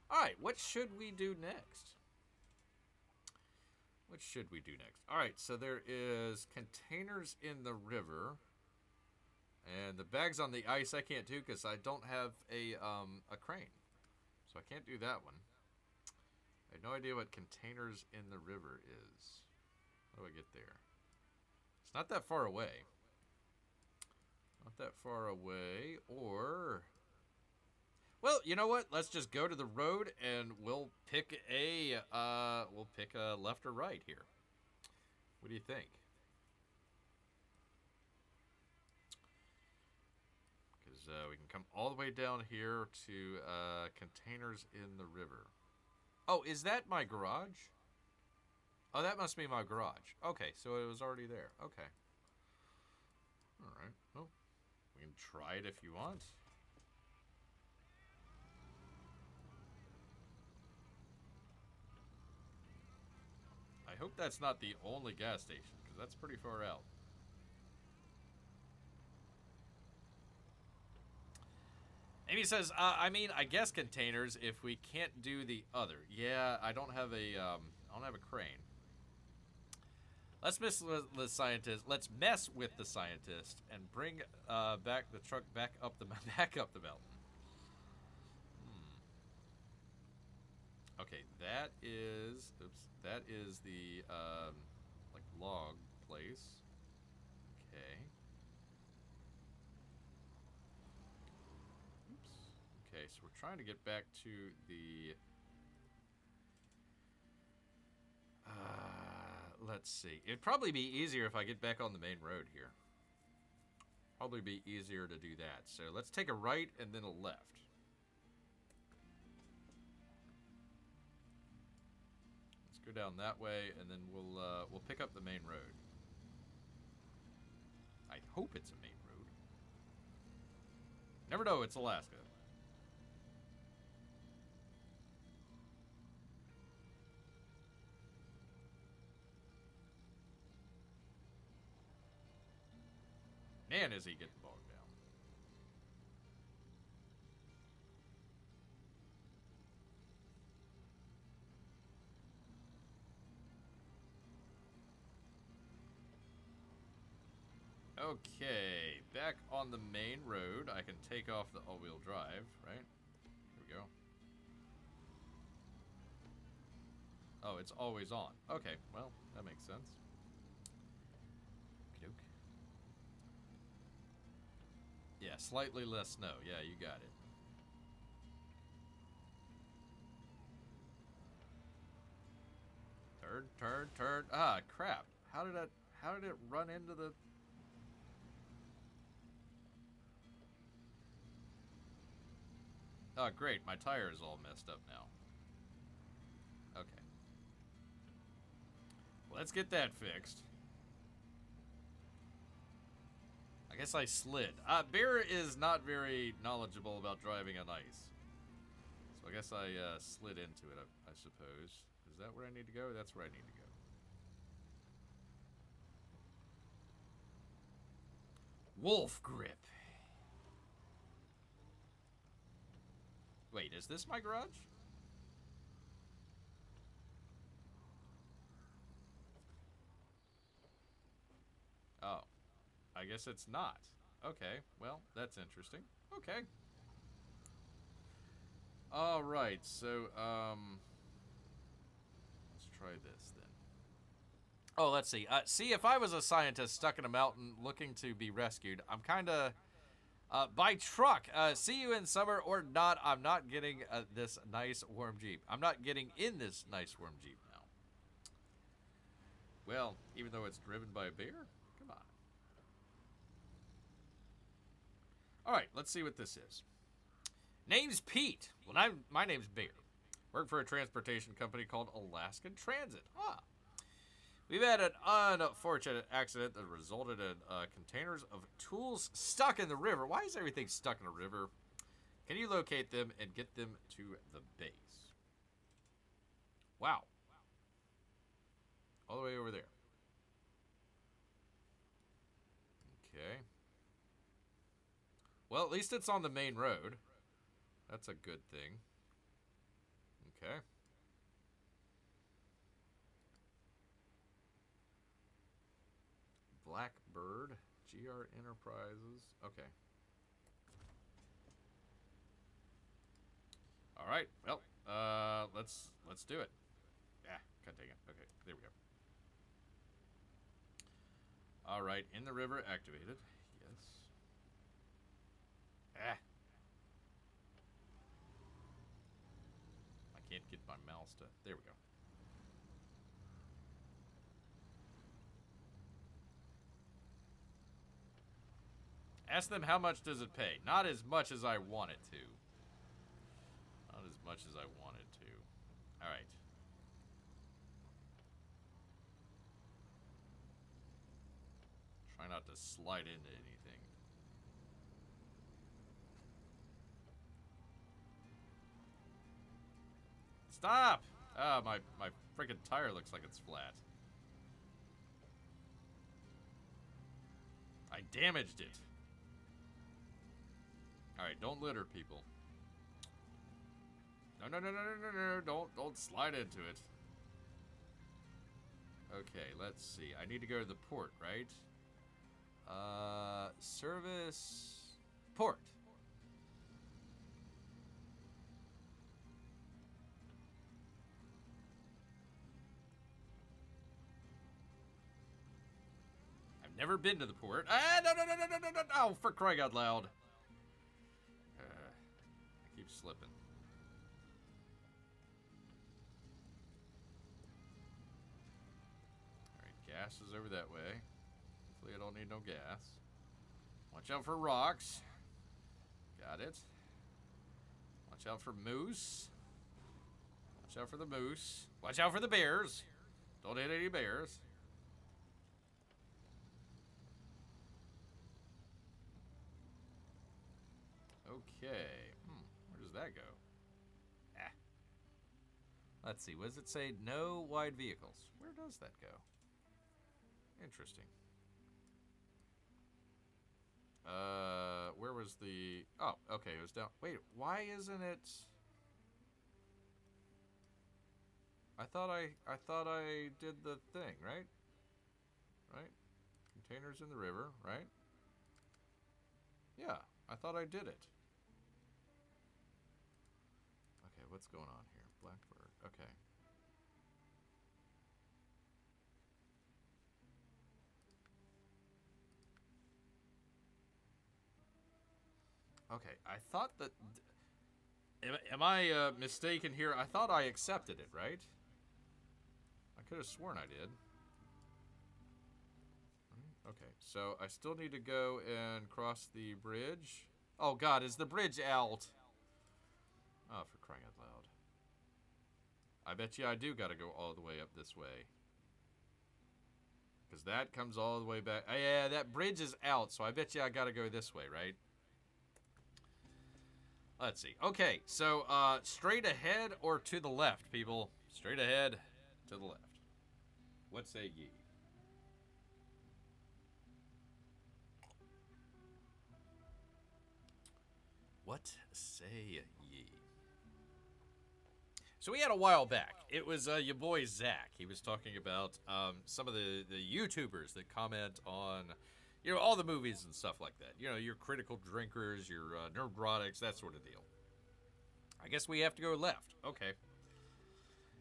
All right, what should we do next? What should we do next? All right, so there is containers in the river. And the bags on the ice I can't do because I don't have a crane. So I can't do that one. I have no idea what containers in the river is. How do I get there? It's not that far away. Not that far away, or... Well, you know what? Let's just go to the road and we'll pick a left or right here. What do you think? Because we can come all the way down here to containers in the river. Oh, is that my garage? Oh, that must be my garage. Okay, so it was already there. Okay. Alright. Well, we can try it if you want. I hope that's not the only gas station, because that's pretty far out. Amy says, I mean, I guess containers if we can't do the other. Yeah, I don't have a crane. Let's mess with the scientist. Let's mess with the scientist and bring back the truck back up the mountain. Okay, that is the like log place. Okay. Oops. Okay, so we're trying to get back to the. Let's see. It'd probably be easier if I get back on the main road here. Probably be easier to do that. So let's take a right and then a left. Let's go down that way, and then we'll pick up the main road. I hope it's a main road. Never know. It's Alaska. Man, is he getting bogged down. Okay, back on the main road. I can take off the all-wheel drive, right? Here we go. Oh, it's always on. Okay, well, that makes sense. Yeah, slightly less snow. Yeah, you got it. Turn. Ah, crap. How did it run into the... Oh, great. My tire is all messed up now. Okay. Let's get that fixed. I guess I slid. Bear is not very knowledgeable about driving on ice. So I guess I slid into it, I suppose. Is that where I need to go? That's where I need to go. Wolf grip. Wait, is this my garage? Oh. I guess it's not. Okay, well, that's interesting. Okay. Alright, so, let's try this then. Oh, let's see. See, if I was a scientist stuck in a mountain looking to be rescued, I'm kinda, by truck. See you in summer or not, I'm not getting this nice warm Jeep. I'm not getting in this nice warm Jeep now. Well, even though it's driven by a bear? Come on. Alright, let's see what this is. Name's Pete. Well, my name's Bear. Work for a transportation company called Alaskan Transit. Huh. We've had an unfortunate accident that resulted in containers of tools stuck in the river. Why is everything stuck in a river? Can you locate them and get them to the base? Wow. All the way over there. Okay. Well, at least it's on the main road. That's a good thing. Okay. Blackbird, GR Enterprises. Okay. All right. Well, let's do it. Yeah, can't take it. Okay, there we go. All right, in the river activated. Yes. Ah. I can't get my mouse to. There we go. Ask them how much does it pay. Not as much as I want it to. Not as much as I want it to. All right. not to slide into anything. Stop! Ah, my freaking tire looks like it's flat. I damaged it. Alright, don't litter, people. No, don't slide into it. Okay, let's see. I need to go to the port, right? Service... Port. I've never been to the port. Ah, no. Oh, for crying out loud. I keep slipping. Gas is over that way. Hopefully I don't need no gas. Watch out for rocks. Got it. Watch out for moose. Watch out for the moose. Watch out for the bears. Don't hit any bears. Okay. Where does that go? Ah. Let's see. What does it say? No wide vehicles. Where does that go? Interesting. Where was the... Oh, okay, it was down... Wait, why isn't it... I thought I did the thing, right? Right? Containers in the river, right? Yeah, I thought I did it. Okay, what's going on here? Blackbird, okay. Okay, I thought that... Am I mistaken here? I thought I accepted it, right? I could have sworn I did. Okay, so I still need to go and cross the bridge. Oh god, is the bridge out? Oh, for crying out loud. I bet you I do gotta go all the way up this way. Because that comes all the way back. Yeah, that bridge is out, so I bet you I gotta go this way, right? Let's see. Okay, so straight ahead or to the left, people? Straight ahead, to the left. What say ye? What say ye? So we had a while back. It was your boy Zach. He was talking about some of the YouTubers that comment on, you know, all the movies and stuff like that. You know, your critical drinkers, your nerdrotics, that sort of deal. I guess we have to go left. Okay.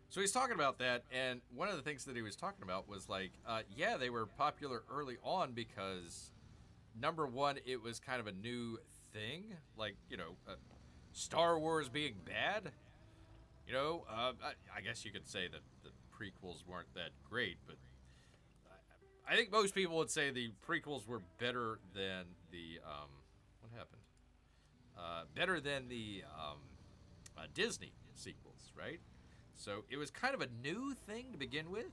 So he's talking about that, and one of the things that he was talking about was like, yeah, they were popular early on because, number one, it was kind of a new thing. Like, you know, Star Wars being bad. You know, I guess you could say that the prequels weren't that great, but I think most people would say the prequels were better than the, what happened? Better than the Disney sequels, right? So it was kind of a new thing to begin with.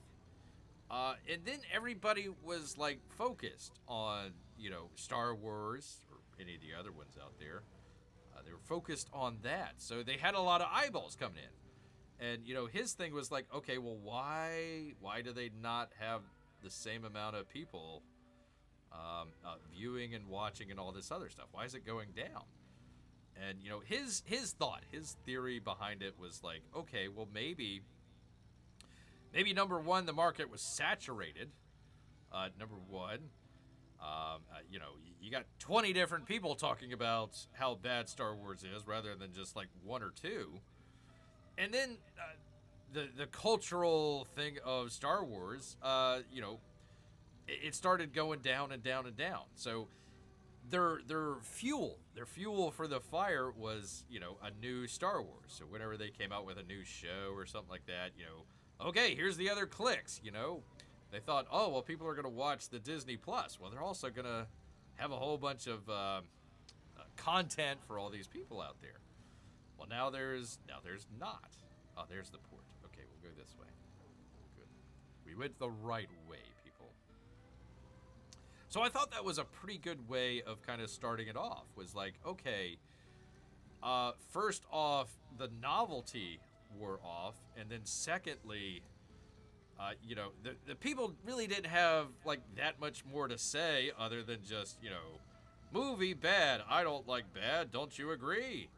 And then everybody was like focused on, you know, Star Wars or any of the other ones out there. They were focused on that. So they had a lot of eyeballs coming in. And, you know, his thing was like, okay, well, why do they not have the same amount of people viewing and watching and all this other stuff? Why is it going down? And, you know, his thought, his theory behind it was like, okay, well, maybe number one, the market was saturated. Number one, you know, you got 20 different people talking about how bad Star Wars is rather than just like one or two. And then the cultural thing of Star Wars, you know, it started going down and down and down. So their fuel for the fire was, you know, a new Star Wars. So whenever they came out with a new show or something like that, you know, okay, here's the other clicks, you know. They thought, oh, well, people are going to watch the Disney Plus. Well, they're also going to have a whole bunch of content for all these people out there. Well, now there's not. Oh, there's the port. Okay, we'll go this way. Good. We went the right way, people. So So I thought that was a pretty good way of kind of starting it off. Was like, okay, first off, the novelty wore off, and then secondly, the people really didn't have like that much more to say other than just, movie bad. I don't like bad. Don't you agree?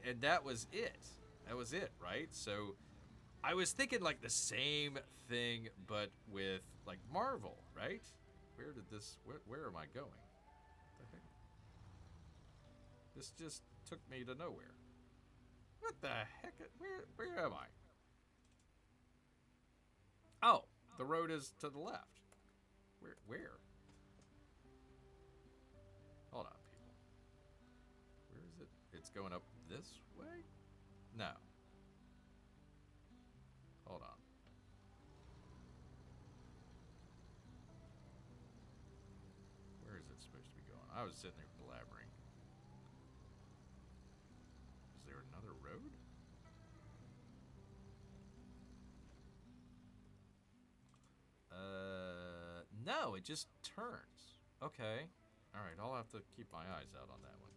And that was it. That was it, right? So I was thinking like the same thing, but with like Marvel, right? Where am I going? What the heck? This just took me to nowhere. What the heck? Where am I? Oh, the road is to the left. Where? Hold on, people. Where is it? It's going up this way? No. Hold on. Where is it supposed to be going? I was sitting there blabbering. Is there another road? No, it just turns. Okay. All right, I'll have to keep my eyes out on that one.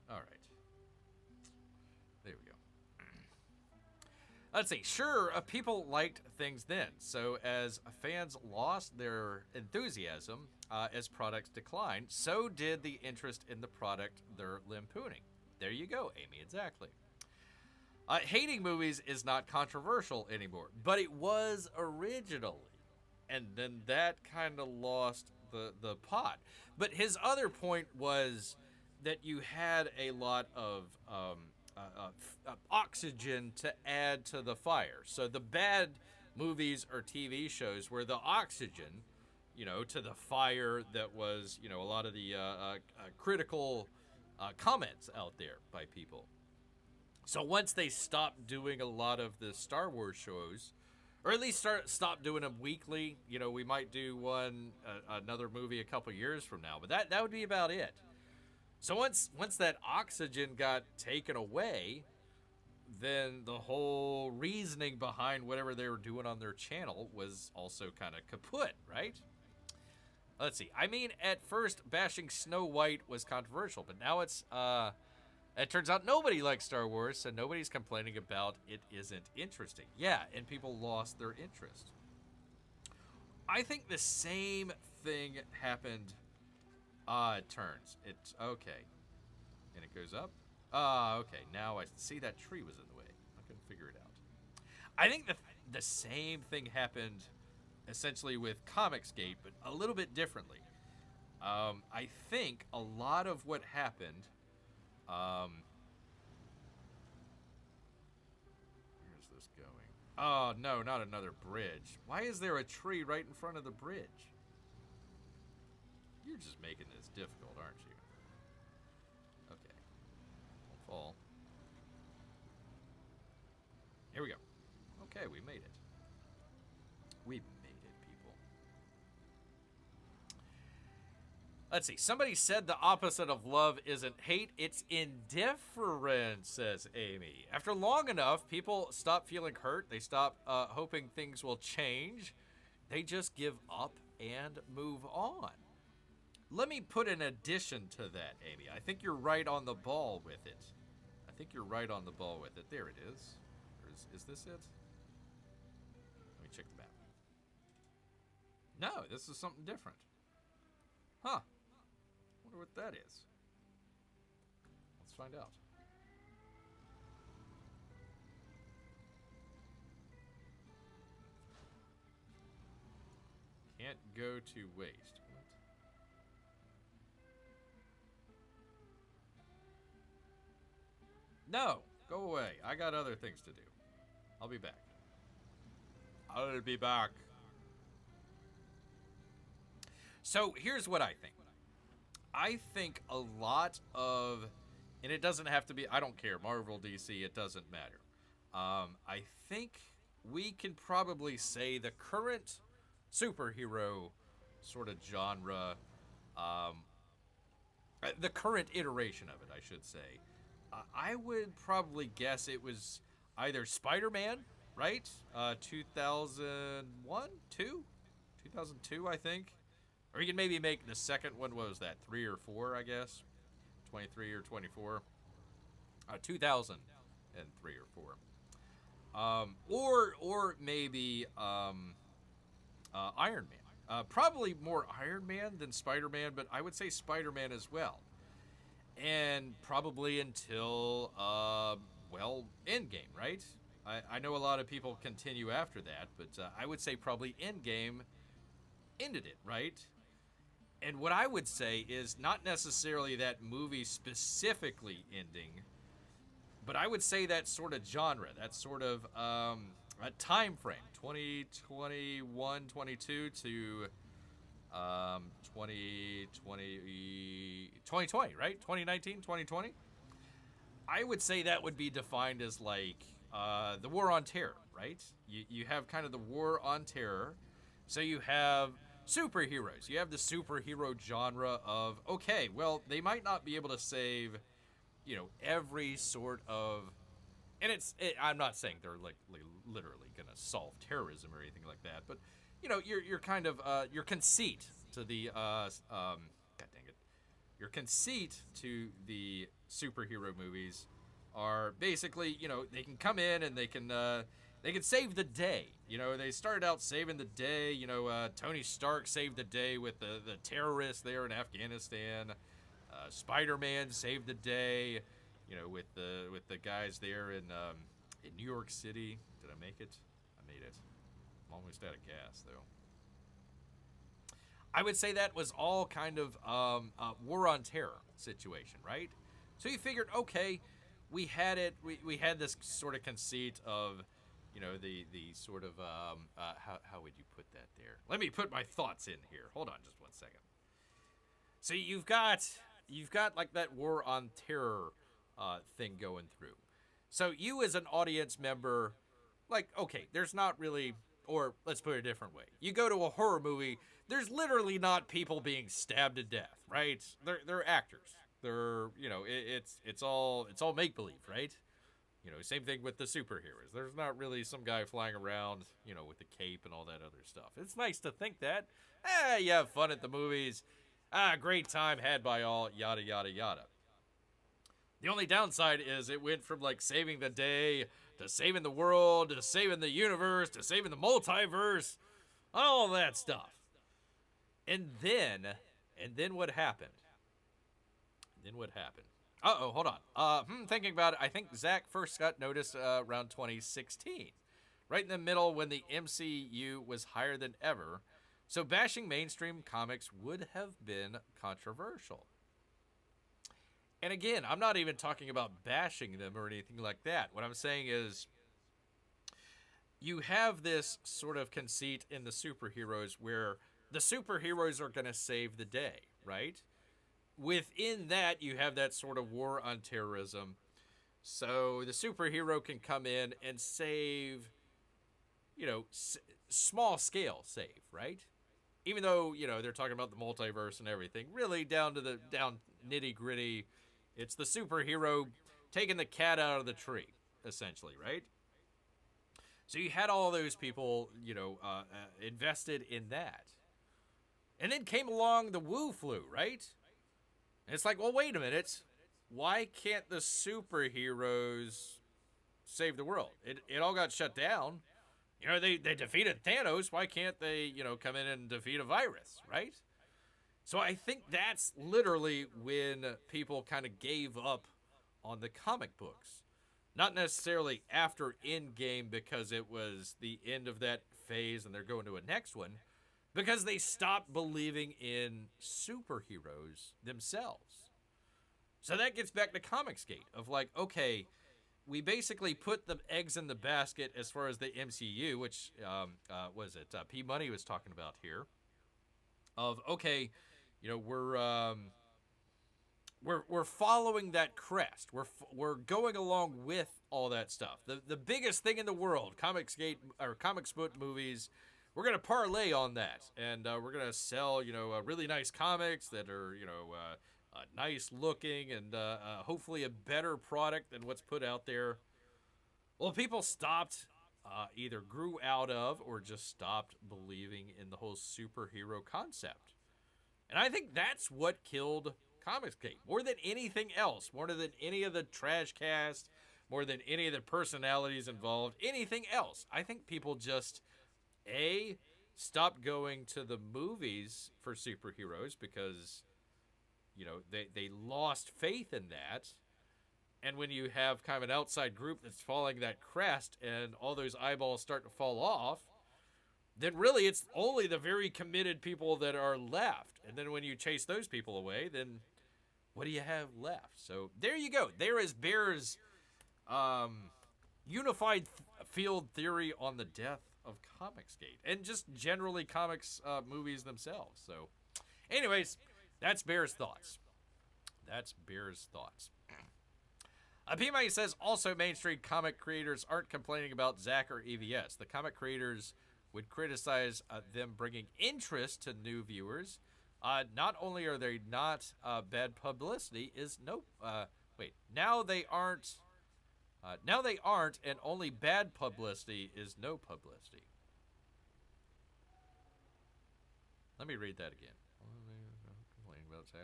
All right. There we go. Let's see. Sure, people liked things then. So as fans lost their enthusiasm as products declined, so did the interest in the product they're lampooning. There you go, Amy, exactly. Hating movies is not controversial anymore, but it was originally. And then that kind of lost the pot. But his other point was that you had a lot of oxygen to add to the fire. So the bad movies or TV shows were the oxygen, to the fire that was, a lot of the critical comments out there by people. So once they stopped doing a lot of the Star Wars shows, or at least stop doing them weekly, we might do another movie a couple years from now, but that would be about it. So once that oxygen got taken away, then the whole reasoning behind whatever they were doing on their channel was also kind of kaput, right? Let's see. I mean, at first, bashing Snow White was controversial, but now it turns out nobody likes Star Wars, so nobody's complaining about it isn't interesting. Yeah, and people lost their interest. I think the same thing happened. It turns. It's okay. And it goes up. Okay. Now I see that tree was in the way. I couldn't figure it out. I think the same thing happened essentially with Comicsgate, but a little bit differently. I think a lot of what happened. Where's this going? Oh, no, not another bridge. Why is there a tree right in front of the bridge? You're just making this difficult, aren't you? Okay. Don't fall. Here we go. Okay, we made it. We made it, people. Let's see. Somebody said the opposite of love isn't hate, it's indifference, says Amy. After long enough, people stop feeling hurt. They stop hoping things will change. They just give up and move on. Let me put an addition to that, Amy. I think you're right on the ball with it. There it is. Or is this it? Let me check the map. No, this is something different. Huh. Wonder what that is. Let's find out. Can't go to waste. What? No, go away. I got other things to do. I'll be back. I'll be back. So here's what I think. I think a lot of, and it doesn't have to be, I don't care, Marvel, DC, it doesn't matter. I think we can probably say the current superhero sort of genre, the current iteration of it, I should say, I would probably guess it was either Spider-Man, right? 2001, 2? 2002, I think. Or you can maybe make the second one, what was that, 3 or 4, I guess? 23 or 24. 2003 or 4. Or maybe Iron Man. Probably more Iron Man than Spider-Man, but I would say Spider-Man as well. And probably until, well, Endgame, right? I know a lot of people continue after that, but I would say probably Endgame ended it, right? And what I would say is not necessarily that movie specifically ending, but I would say that sort of genre, that sort of a time frame, 2021, 22 to 2020, right? 2019, 2020. I would say that would be defined as like the war on terror, right? You have kind of the war on terror. So you have superheroes. You have the superhero genre of, okay, well, they might not be able to save, every sort of, and I'm not saying they're like literally gonna solve terrorism or anything like that, but your kind of your conceit to the god dang it, your conceit to the superhero movies are basically, they can come in and they can save the day. They started out saving the day. Tony Stark saved the day with the terrorists there in Afghanistan. Spider-Man saved the day, with the guys there in New York City. Did I make it? I made it. I'm almost out of gas, though. I would say that was all kind of war on terror situation, right? So you figured, okay, we had it. We had this sort of conceit of, the sort of how would you put that there? Let me put my thoughts in here. Hold on, just one second. So you've got like that war on terror thing going through. So you as an audience member, like, okay, there's not really, or let's put it a different way. You go to a horror movie, there's literally not people being stabbed to death, right? They're actors. They're, it's all make believe, right? Same thing with the superheroes. There's not really some guy flying around, with a cape and all that other stuff. It's nice to think that. You have fun at the movies. Great time had by all, yada, yada, yada. The only downside is it went from, like, saving the day to saving the world to saving the universe to saving the multiverse. All that stuff. And then what happened? Hold on. Thinking about it, I think Zach first got noticed around 2016. Right in the middle when the MCU was higher than ever. So bashing mainstream comics would have been controversial. And again, I'm not even talking about bashing them or anything like that. What I'm saying is you have this sort of conceit in the superheroes where the superheroes are going to save the day, right? Within that, you have that sort of war on terrorism. So the superhero can come in and save, small scale save, right? Even though, they're talking about the multiverse and everything, really down nitty gritty, it's the superhero taking the cat out of the tree, essentially, right? So you had all those people, invested in that. And then came along the Wu flu, right? And it's like, well, wait a minute. Why can't the superheroes save the world? It all got shut down. They defeated Thanos. Why can't they, come in and defeat a virus, right? So I think that's literally when people kind of gave up on the comic books. Not necessarily after Endgame because it was the end of that phase and they're going to a next one. Because they stopped believing in superheroes themselves. So that gets back to Comicsgate of like, okay, we basically put the eggs in the basket as far as the MCU, which was it P Money was talking about here. Of okay, we're following that crest. We're going along with all that stuff. The biggest thing in the world, Comicsgate or comics book movies. We're going to parlay on that, and we're going to sell, really nice comics that are, nice looking and hopefully a better product than what's put out there. Well, people stopped either grew out of or just stopped believing in the whole superhero concept. And I think that's what killed Comicsgate more than anything else, more than any of the trash cast, more than any of the personalities involved, anything else. I think people just, A, stopped going to the movies for superheroes because, they lost faith in that. And when you have kind of an outside group that's following that crest and all those eyeballs start to fall off, then really it's only the very committed people that are left. And then when you chase those people away, then what do you have left? So there you go. There is Bear's unified field theory on the death of Comicsgate and just generally comics movies themselves. So anyways, that's Bear's thoughts. PMA says also mainstream comic creators aren't complaining about Zach or EVS. The comic creators would criticize them bringing interest to new viewers. Not only are they not bad publicity, now they aren't. Now they aren't, and only bad publicity is no publicity. Let me read that again.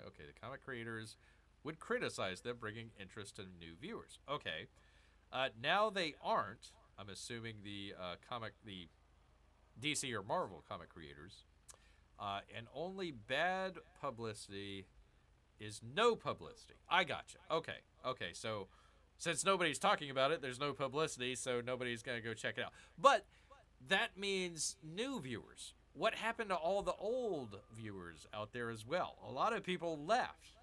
Okay, the comic creators would criticize them bringing interest to new viewers. Okay, now they aren't. I'm assuming the DC or Marvel comic creators, and only bad publicity is no publicity. I gotcha. Okay. So since nobody's talking about it, there's no publicity, so nobody's gonna go check it out. But that means new viewers. What happened to all the old viewers out there as well? A lot of people left.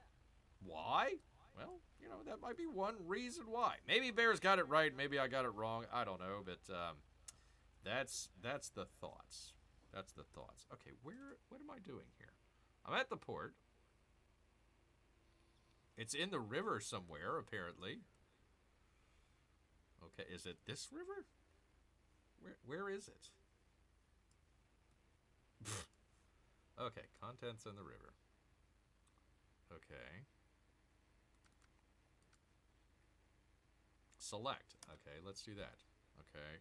Why? Well, that might be one reason why. Maybe Bear's got it right. Maybe I got it wrong. I don't know. But that's the thoughts. That's the thoughts. Okay, what am I doing here? I'm at the port. It's in the river somewhere, apparently. Okay, is it this river? Where is it? Okay, contents in the river. Okay. Select. Okay, let's do that. Okay.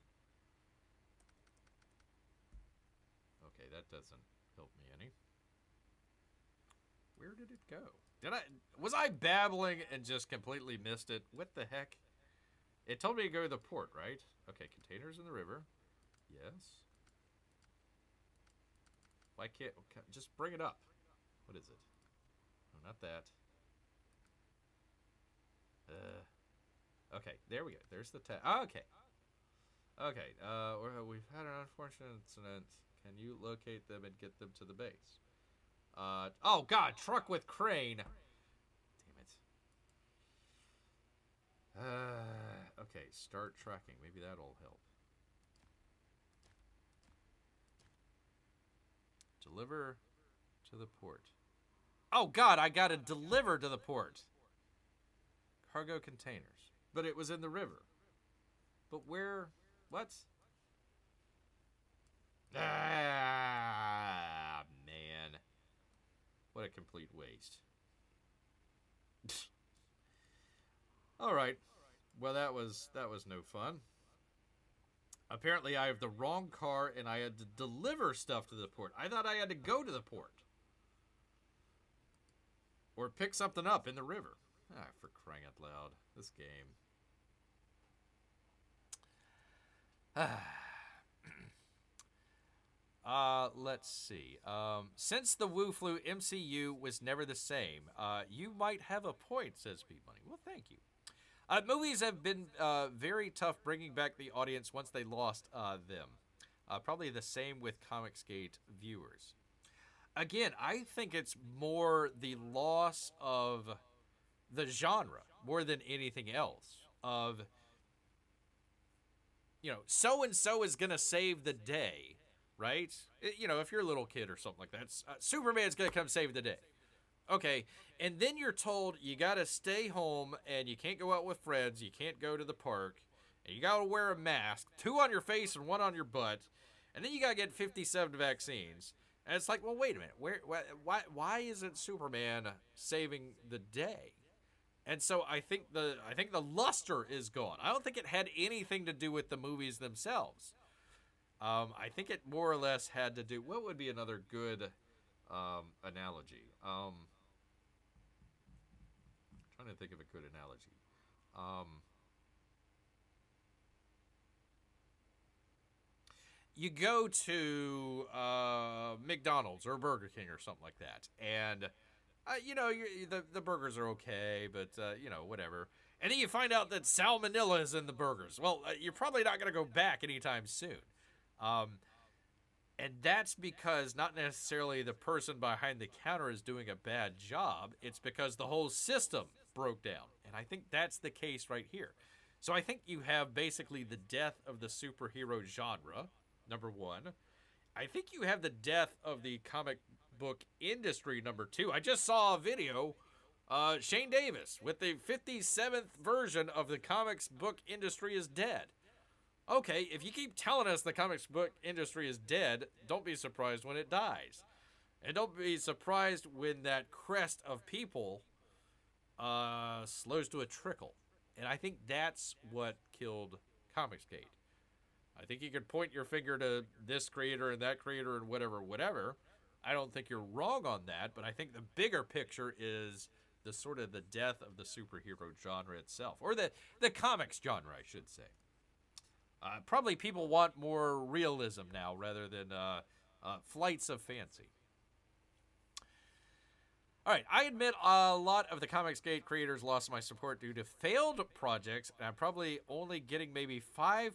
Okay, that doesn't help me any. Where did it go? Was I babbling and just completely missed it? What the heck? It told me to go to the port, right? Okay, containers in the river. Yes. Why can't... Just bring it up. What is it? No, not that. Okay, there we go. There's the tab. Okay. Okay, we've had an unfortunate incident. Can you locate them and get them to the base? Oh, God, truck with crane. Damn it. Okay, start tracking. Maybe that'll help. Deliver to the port. Oh, God, I got to deliver to the port. Cargo containers. But it was in the river. But where? What? Ah, man. What a complete waste. All right. Well, that was no fun. Apparently, I have the wrong car, and I had to deliver stuff to the port. I thought I had to go to the port. Or pick something up in the river. Ah, for crying out loud. This game. Let's see. Since the Wu Flu MCU was never the same, you might have a point, says Pete Money. Well, thank you. Movies have been very tough bringing back the audience once they lost them. Probably the same with Comicsgate viewers. Again, I think it's more the loss of the genre more than anything else. Of, so-and-so is going to save the day, right? If you're a little kid or something like that, Superman's going to come save the day. Okay, and then you're told you got to stay home and you can't go out with friends, you can't go to the park, and you got to wear a mask, 2 on your face and 1 on your butt, and then you got to get 57 vaccines. And it's like, well, wait a minute, why isn't Superman saving the day? And so I think the luster is gone. I don't think it had anything to do with the movies themselves. I think it more or less had to do. What would be another good analogy? Trying to think of a good analogy. You go to McDonald's or Burger King or something like that, and the burgers are okay, but whatever. And then you find out that salmonella is in the burgers. Well, you're probably not going to go back anytime soon. And that's because not necessarily the person behind the counter is doing a bad job. It's because the whole system broke down. And I think that's the case right here. So I think you have basically the death of the superhero genre, number one. I think you have the death of the comic book industry, number two. I just saw a video, Shane Davis, with the 57th version of the comics book industry is dead. Okay, if you keep telling us the comics book industry is dead, don't be surprised when it dies. And don't be surprised when that crest of people slows to a trickle. And I think that's what killed Comicsgate. I think you could point your finger to this creator and that creator and whatever. I don't think you're wrong on that, but I think the bigger picture is the sort of the death of the superhero genre itself. Or the comics genre, I should say. Probably people want more realism now rather than flights of fancy. All right, I admit a lot of the Comicsgate creators lost my support due to failed projects, and I'm probably only getting maybe 5%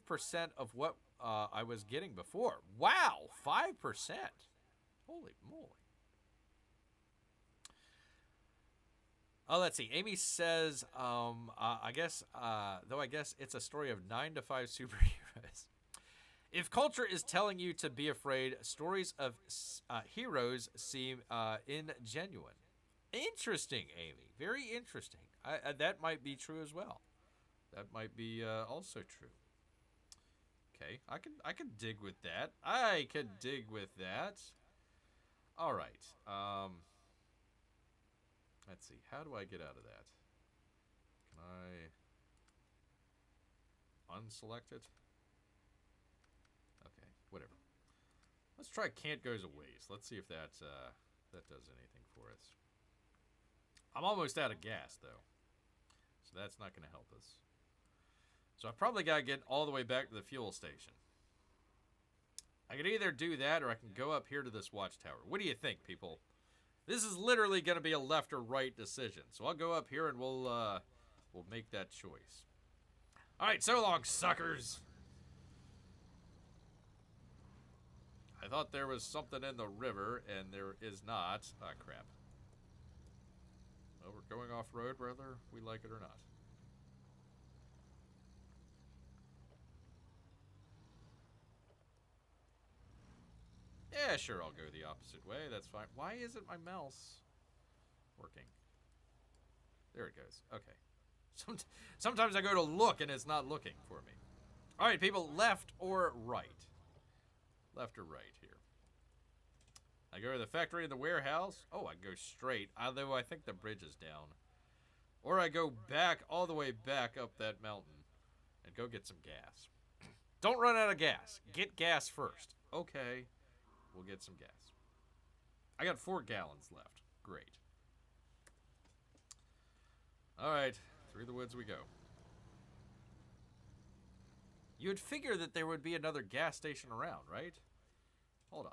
of what I was getting before. Wow, 5%. Holy moly. Oh, let's see. Amy says, I guess it's a story of 9 to 5 superheroes. If culture is telling you to be afraid, stories of heroes seem ingenuine. Interesting, Amy. Very interesting. That might be true as well. That might be also true. Okay, I can dig with that. I can dig with that. All right. Let's see. How do I get out of that? Can I unselect it? Okay, whatever. Let's try Can't Goes a Ways. Let's see if that does anything for us. I'm almost out of gas, though. So that's not going to help us. So I probably got to get all the way back to the fuel station. I can either do that or I can go up here to this watchtower. What do you think, people? This is literally going to be a left or right decision. So I'll go up here and we'll make that choice. All right, so long, suckers. I thought there was something in the river, and there is not. Ah, crap. Well, we're going off-road, whether we like it or not. Yeah, sure, I'll go the opposite way. That's fine. Why isn't my mouse working? There it goes. Okay. Sometimes I go to look, and it's not looking for me. All right, people, left or right? Left or right here? I go to the factory and the warehouse. Oh, I go straight, although I think the bridge is down. Or I go back, all the way back up that mountain and go get some gas. Don't run out of gas. Get gas first. Okay, we'll get some gas. I got 4 gallons left. Great. All right, through the woods we go. You'd figure that there would be another gas station around, right? Hold on.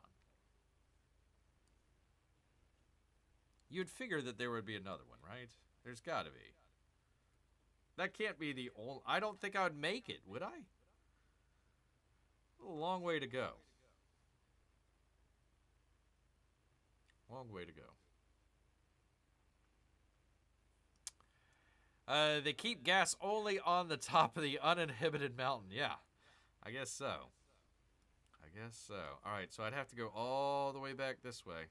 You'd figure that there would be another one, right? There's got to be. That can't be the only... I don't think I would make it, would I? A long way to go. Long way to go. They keep gas only on the top of the uninhibited mountain. Yeah, I guess so. I guess so. All right, so I'd have to go all the way back this way.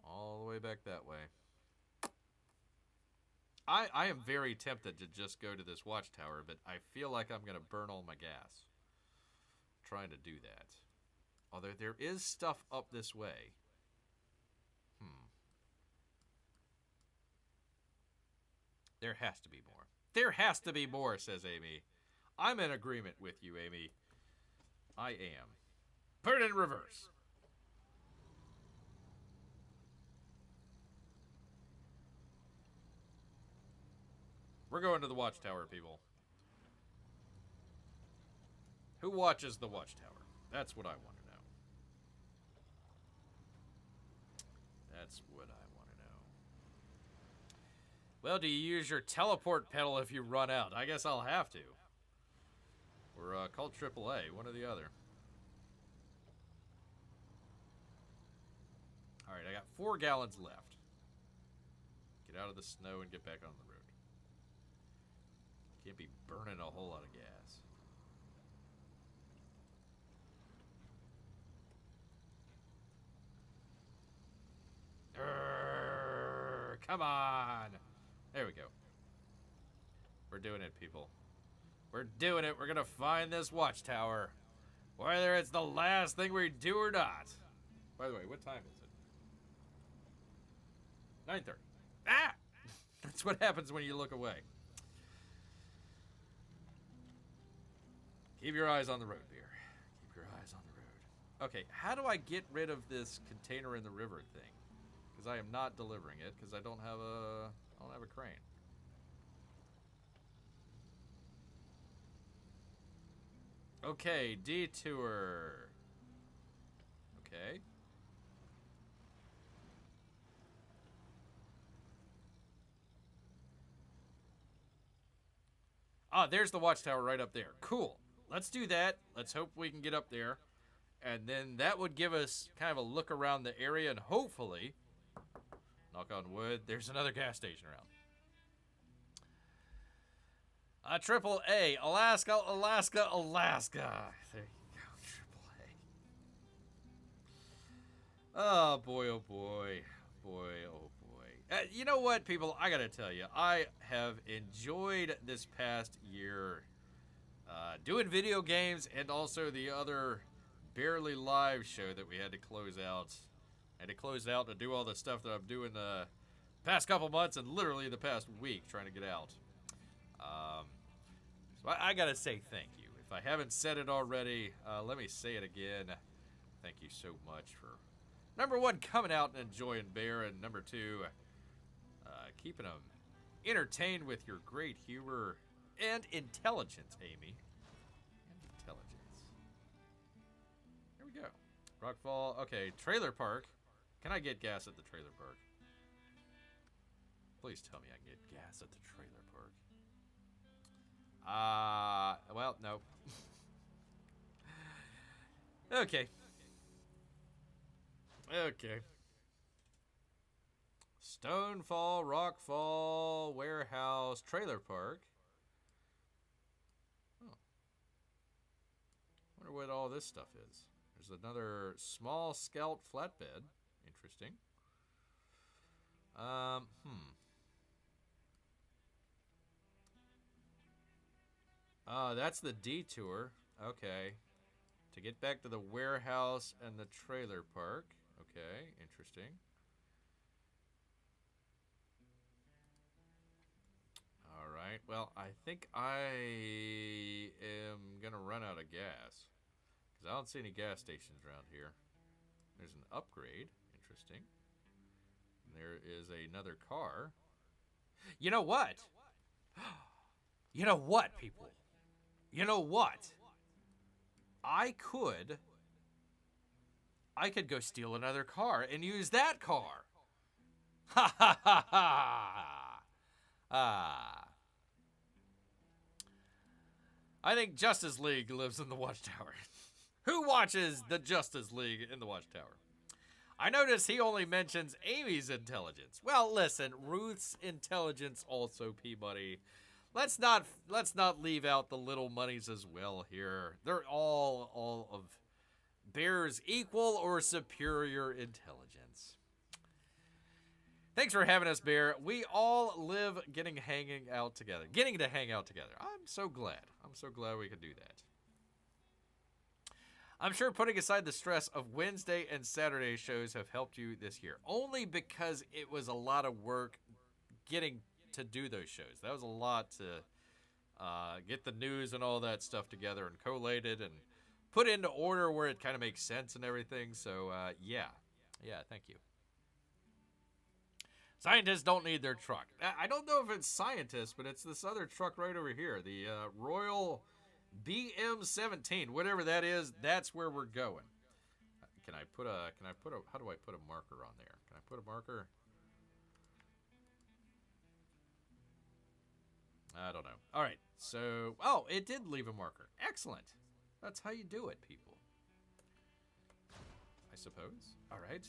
All the way back that way. I am very tempted to just go to this watchtower, but I feel like I'm going to burn all my gas trying to do that. Although there is stuff up this way. There has to be more. There has to be more, says Amy. I'm in agreement with you, Amy. I am. Put it in reverse. We're going to the watchtower, people. Who watches the watchtower? That's what I want to know. That's what I want to know. Well, do you use your teleport pedal if you run out? I guess I'll have to. Or call AAA, one or the other. Alright, I got 4 gallons left. Get out of the snow and get back on the road. Can't be burning a whole lot of gas. Come on! There we go. We're doing it, people. We're doing it. We're gonna find this watchtower. Whether it's the last thing we do or not. By the way, what time is it? 9:30. Ah! That's what happens when you look away. Keep your eyes on the road, beer. Keep your eyes on the road. Okay, how do I get rid of this container in the river thing? Because I am not delivering it because I don't have a crane. Okay, detour. Okay. Ah, there's the watchtower right up there. Cool. Let's do that. Let's hope we can get up there. And then that would give us kind of a look around the area and hopefully, knock on wood, there's another gas station around. AAA, Alaska, Alaska, Alaska. There you go, AAA. Oh boy, oh boy. Boy, oh boy. You know what, people? I gotta tell you, I have enjoyed this past year doing video games and also the other barely live show that we had to close out. I had to close out to do all the stuff that I'm doing the past couple months and literally the past week trying to get out. So I gotta say thank you. If I haven't said it already, let me say it again. Thank you so much for, number 1, coming out and enjoying Bear, and number 2, keeping them entertained with your great humor and intelligence, Amy. And intelligence. Here we go. Rockfall. Okay, trailer park. Can I get gas at the trailer park? Please tell me I can get gas at the trailer park. Well, no. Okay. Okay. Stonefall, Rockfall, Warehouse, Trailer Park. Oh. Wonder what all this stuff is. There's another small Scout flatbed. Interesting. That's the detour. Okay. To get back to the warehouse and the trailer park. Okay, interesting. Alright, well, I think I am going to run out of gas. Because I don't see any gas stations around here. There's an upgrade. Interesting. And there is another car. You know what? You know what, people? You know what? I could go steal another car and use that car. Ha ha ha ha. Ah. I think Justice League lives in the Watchtower. Who watches the Justice League in the Watchtower? I notice he only mentions Amy's intelligence. Well, listen, Ruth's intelligence also, Peabody. Let's not leave out the little monies as well here. They're all of Bear's equal or superior intelligence. Thanks for having us, Bear. We all live getting to hang out together. I'm so glad. I'm so glad we could do that. I'm sure putting aside the stress of Wednesday and Saturday shows have helped you this year. Only because it was a lot of work getting to do those shows. That was a lot to get the news and all that stuff together and collate it and put it into order where it kind of makes sense and everything. So, yeah, thank you. Scientists don't need their truck. I don't know if it's scientists, but it's this other truck right over here, the Royal BM17, whatever that is. That's where we're going. Can I put a? How do I put a marker on there? Can I put a marker? I don't know. All right. So, oh, it did leave a marker. Excellent. That's how you do it, people. I suppose. All right.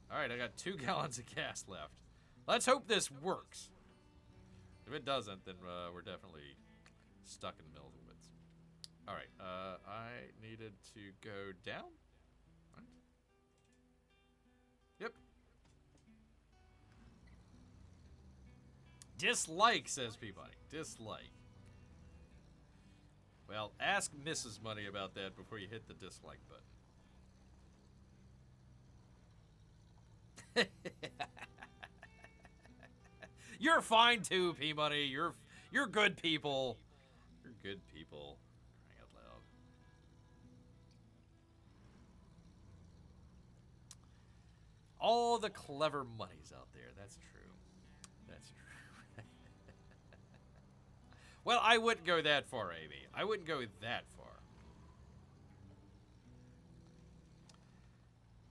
All right, I got 2 gallons of gas left. Let's hope this works. If it doesn't, then we're definitely stuck in the middle of the woods. All right, I needed to go down. Right. Yep. Dislike, says Peabody. Dislike. Well, ask Mrs. Money about that before you hit the dislike button. You're fine too, P-Money. You're good people. You're good people. Crying out loud. All the clever monies out there. That's true. That's true. Well, I wouldn't go that far, Amy. I wouldn't go that far.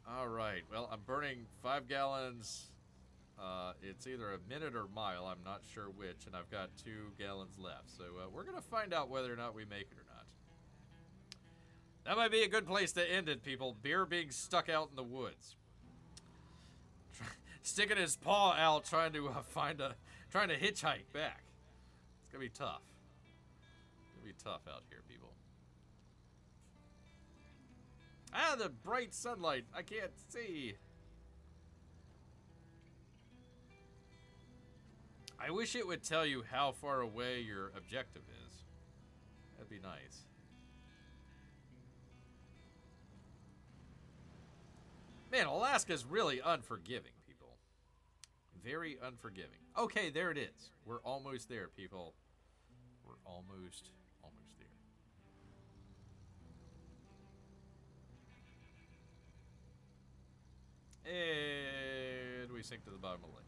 All right. Well, I'm burning 5 gallons. It's either a minute or a mile. I'm not sure which, and I've got 2 gallons left. So we're going to find out whether or not we make it or not. That might be a good place to end it, people. Bear being stuck out in the woods. Sticking his paw out, trying to hitchhike back. It's going to be tough. It's going to be tough out here, people. Ah, the bright sunlight. I can't see. I wish it would tell you how far away your objective is. That'd be nice. Man, Alaska's really unforgiving, people. Very unforgiving. Okay, there it is. We're almost there, people. We're almost there. And we sink to the bottom of the lake.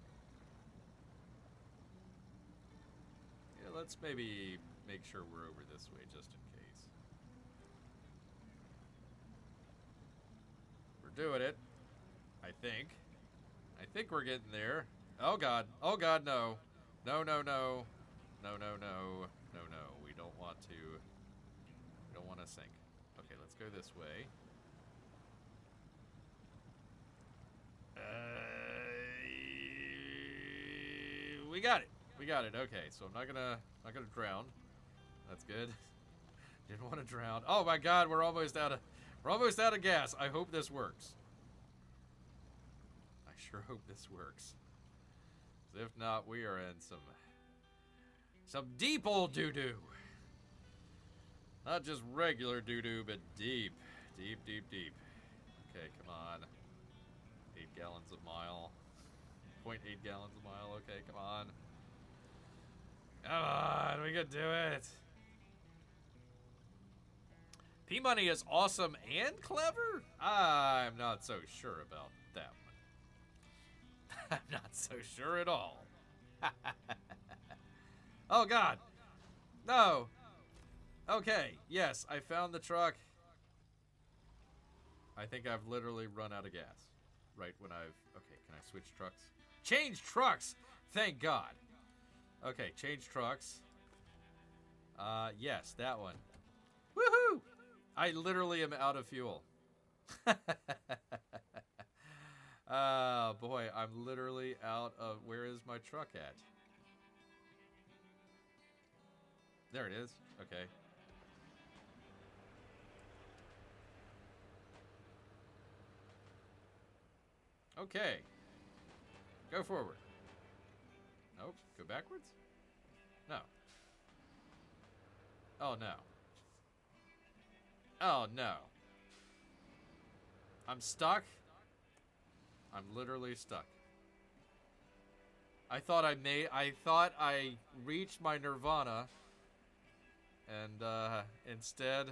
Yeah, let's maybe make sure we're over this way just in case. We're doing it. I think. I think we're getting there. Oh God. Oh God, no. No, no, no. No, no, no. No, no. We don't want to. We don't want to sink. Okay, let's go this way. We got it. We got it. Okay, so I'm not gonna drown. That's good. Didn't want to drown. Oh my God, we're almost out of gas. I hope this works. I sure hope this works. If not, we are in some deep old doo-doo. Not just regular doo-doo, but deep. Deep, deep, deep. Okay, come on. 8 gallons a mile. 0.8 gallons a mile. Okay, come on. Come on, we can do it. P-Money is awesome and clever? I'm not so sure about that one. I'm not so sure at all. Oh, God. No. Okay, yes, I found the truck. I think I've literally run out of gas. Right when I've... Okay, can I switch trucks? Change trucks! Thank God. Okay, change trucks. Yes, that one. Woohoo! I literally am out of fuel. Oh, boy, I'm literally out of... Where is my truck at? There it is. Okay. Okay. Go forward. Nope. Go backwards? No. Oh, no. Oh, no. I'm stuck. I'm literally stuck. I thought I reached my nirvana, and instead,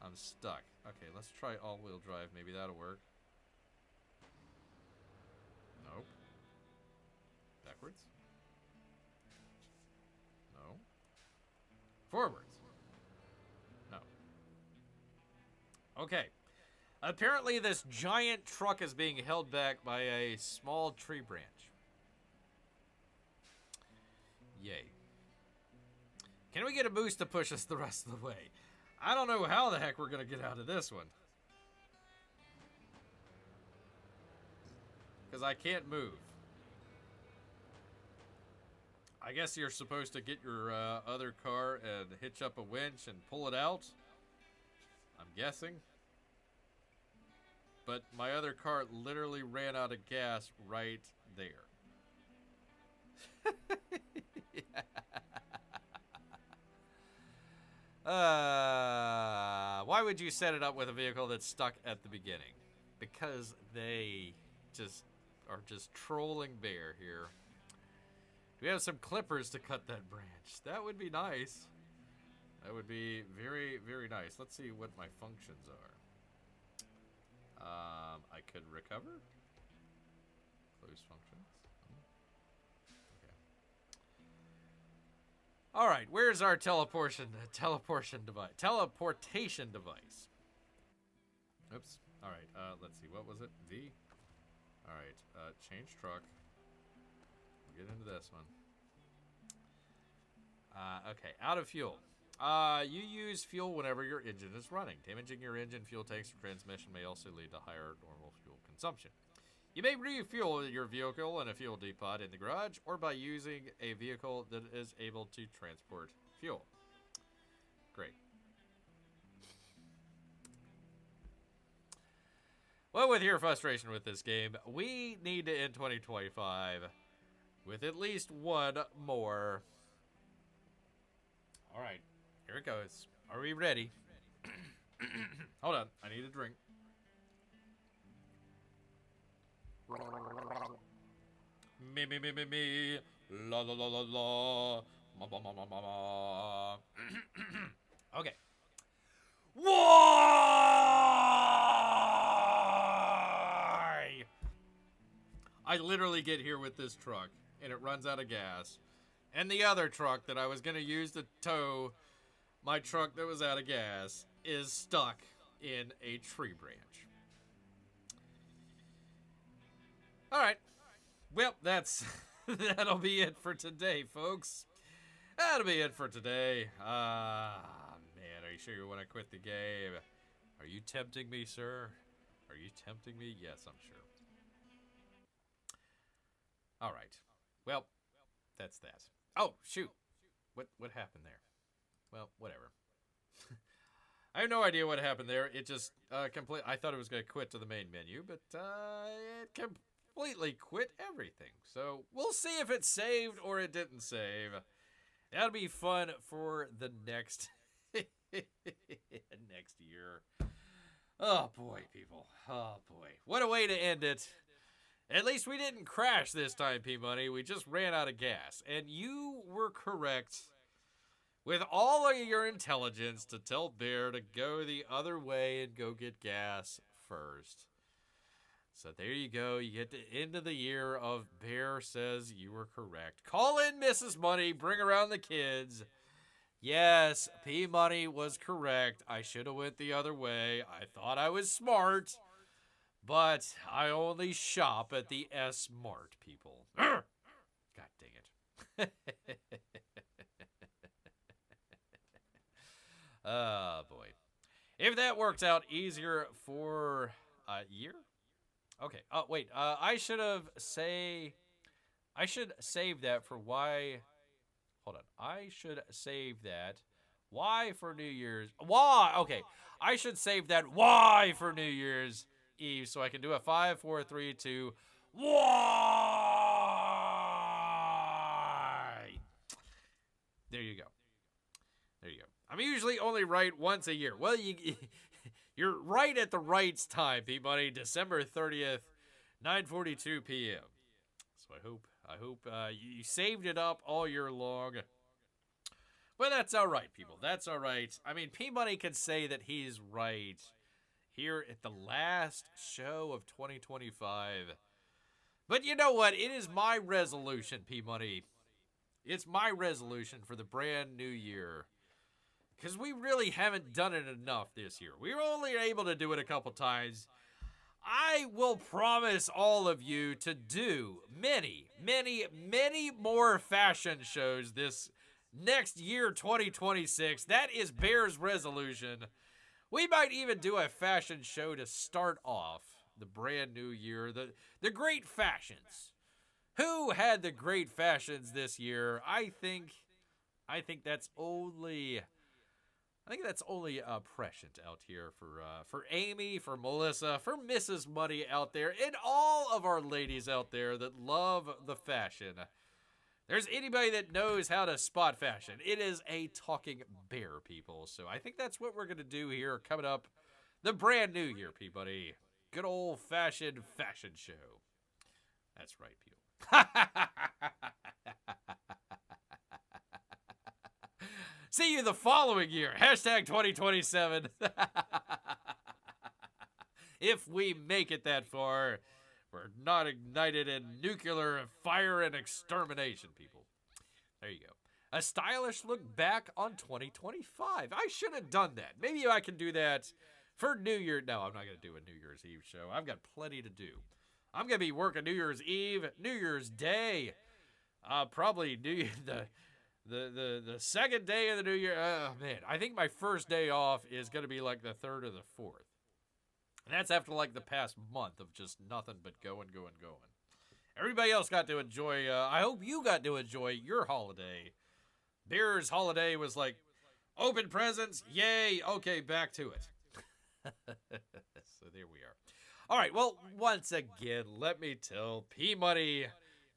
I'm stuck. Okay, let's try all-wheel drive. Maybe that'll work. Nope. Backwards? No. Forwards? No. Okay. Apparently this giant truck is being held back by a small tree branch. Yay. Can we get a boost to push us the rest of the way? I don't know how the heck we're going to get out of this one. Because I can't move. I guess you're supposed to get your other car and hitch up a winch and pull it out. I'm guessing. But my other car literally ran out of gas right there. Why would you set it up with a vehicle that's stuck at the beginning? Because they are just trolling Bear here. Do we have some clippers to cut that branch? That would be nice. That would be very, very nice. Let's see what my functions are. I could recover. Close functions. Okay. All right, where's our teleportation device? Teleportation device. Oops. All right. Let's see. What was it? V. All right. Change truck. We'll get into this one. Okay. Out of fuel. You use fuel whenever your engine is running. Damaging your engine, fuel tanks, or transmission may also lead to higher normal fuel consumption. You may refuel your vehicle in a fuel depot in the garage or by using a vehicle that is able to transport fuel. Great. Well, with your frustration with this game, we need to end 2025 with at least one more. All right. Here it goes. Are we ready? Hold on. I need a drink. Me. La la la la la. Ma ma ma ma ma ma. Okay. Why? I literally get here with this truck, and it runs out of gas. And the other truck that I was going to use to tow my truck that was out of gas is stuck in a tree branch. All right. Well, that'll be it for today, folks. That'll be it for today. Man, are you sure you want to quit the game? Are you tempting me, sir? Are you tempting me? Yes, I'm sure. All right. Well, that's that. Oh, shoot. What happened there? Well, whatever. I have no idea what happened there. It just I thought it was going to quit to the main menu, but it completely quit everything. So we'll see if it saved or it didn't save. That'll be fun for the next next year. Oh boy, people. Oh boy. What a way to end it. At least we didn't crash this time, P-Money. We just ran out of gas. And you were correct with all of your intelligence to tell Bear to go the other way and go get gas first. So there you go. You get the end of the year of Bear says you were correct. Call in Mrs. Money. Bring around the kids. Yes, P-Money was correct. I should have went the other way. I thought I was smart. But I only shop at the S-Mart, people. God dang it. Oh, boy. If that works out easier for a year? Okay. Oh, wait. I should save that for why. Hold on. I should save that. Why for New Year's? Why? Okay. I should save that why for New Year's Eve so I can do a 5, 4, 3, 2. Why? There you go. There you go. I'm usually only right once a year. Well, you're right at the right time, P-Money. December 30th, 9:42 p.m. So I hope I hope you saved it up all year long. But that's all right, people. That's all right. I mean, P-Money can say that he's right here at the last show of 2025. But you know what? It is my resolution, P-Money. It's my resolution for the brand new year. Because we really haven't done it enough this year. We were only able to do it a couple times. I will promise all of you to do many, many, many more fashion shows this next year, 2026. That is Bear's resolution. We might even do a fashion show to start off the brand new year. The great fashions. Who had the great fashions this year? I think that's only prescient out here for Amy, for Melissa, for Mrs. Money out there, and all of our ladies out there that love the fashion. There's anybody that knows how to spot fashion. It is a talking bear, people. So I think that's what we're going to do here coming up the brand new year, P-Buddy. Good old-fashioned fashion show. That's right, people. See you the following year. Hashtag 2027. If we make it that far, we're not ignited in nuclear fire and extermination, people. There you go. A stylish look back on 2025. I should have done that. Maybe I can do that for New Year. No, I'm not going to do a New Year's Eve show. I've got plenty to do. I'm going to be working New Year's Eve, New Year's Day, probably the second day of the new year. Oh, man, I think my first day off is going to be like the 3rd or the 4th. And that's after like the past month of just nothing but going. Everybody else got to enjoy, I hope you got to enjoy your holiday. Beer's holiday was like, open presents, yay, okay, back to it. So there we are. All right, well, once again, let me tell P-Money,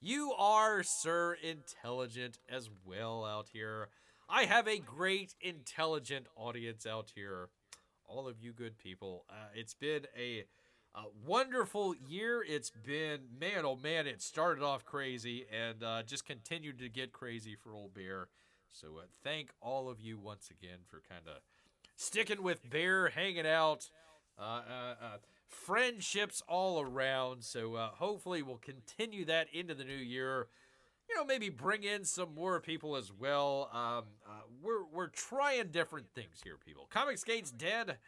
you are, sir, intelligent as well out here. I have a great, intelligent audience out here. All of you good people. It's been a wonderful year. It's been, man, oh man, it started off crazy and just continued to get crazy for old Bear. So thank all of you once again for kind of sticking with Bear, hanging out, friendships all around. So hopefully we'll continue that into the new year. You know, maybe bring in some more people as well. We're trying different things here, people. Comicsgate's dead.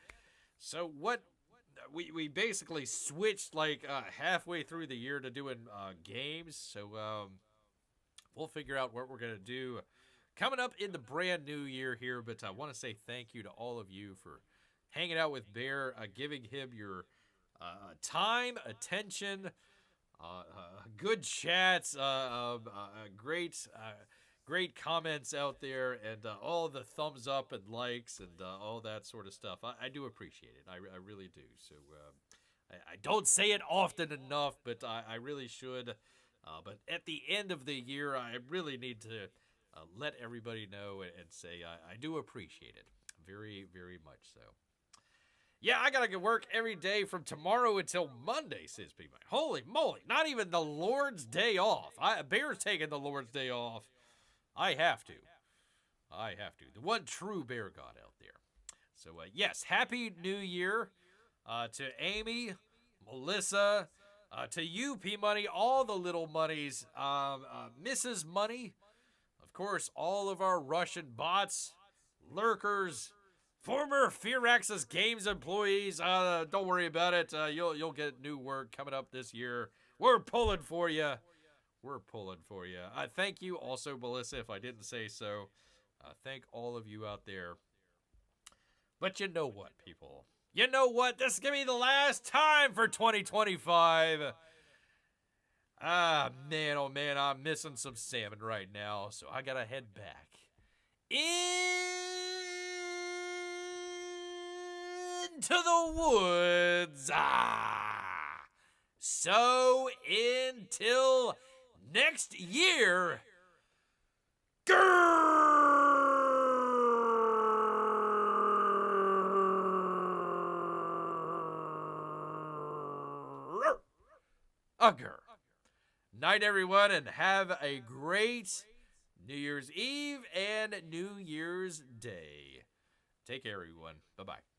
So what we basically switched like halfway through the year to doing games. So we'll figure out what we're going to do coming up in the brand new year here. But I want to say thank you to all of you for hanging out with Bear, giving him your time, attention, good chats, great comments out there, and all the thumbs up and likes and all that sort of stuff. I do appreciate it. I really do. So I don't say it often enough, but I really should. But at the end of the year, I really need to let everybody know and say I do appreciate it very, very much so. Yeah, I gotta go work every day from tomorrow until Monday, says P-Money. Holy moly, not even the Lord's Day off. Bear's taking the Lord's Day off. I have to. The one true Bear God out there. So, yes, Happy New Year to Amy, Melissa, to you, P-Money, all the little monies, Mrs. Money, of course, all of our Russian bots, lurkers, former Fear Access Games employees. Don't worry about it. You'll get new work coming up this year. We're pulling for you. Thank you also, Melissa, if I didn't say so. Thank all of you out there. But you know what, people? You know what? This is going to be the last time for 2025. Man, oh man, I'm missing some salmon right now. So I got to head back into the woods. So until next year, grrrr. night, everyone, and have a great New Year's Eve and New Year's Day. Take care, everyone. Bye-bye.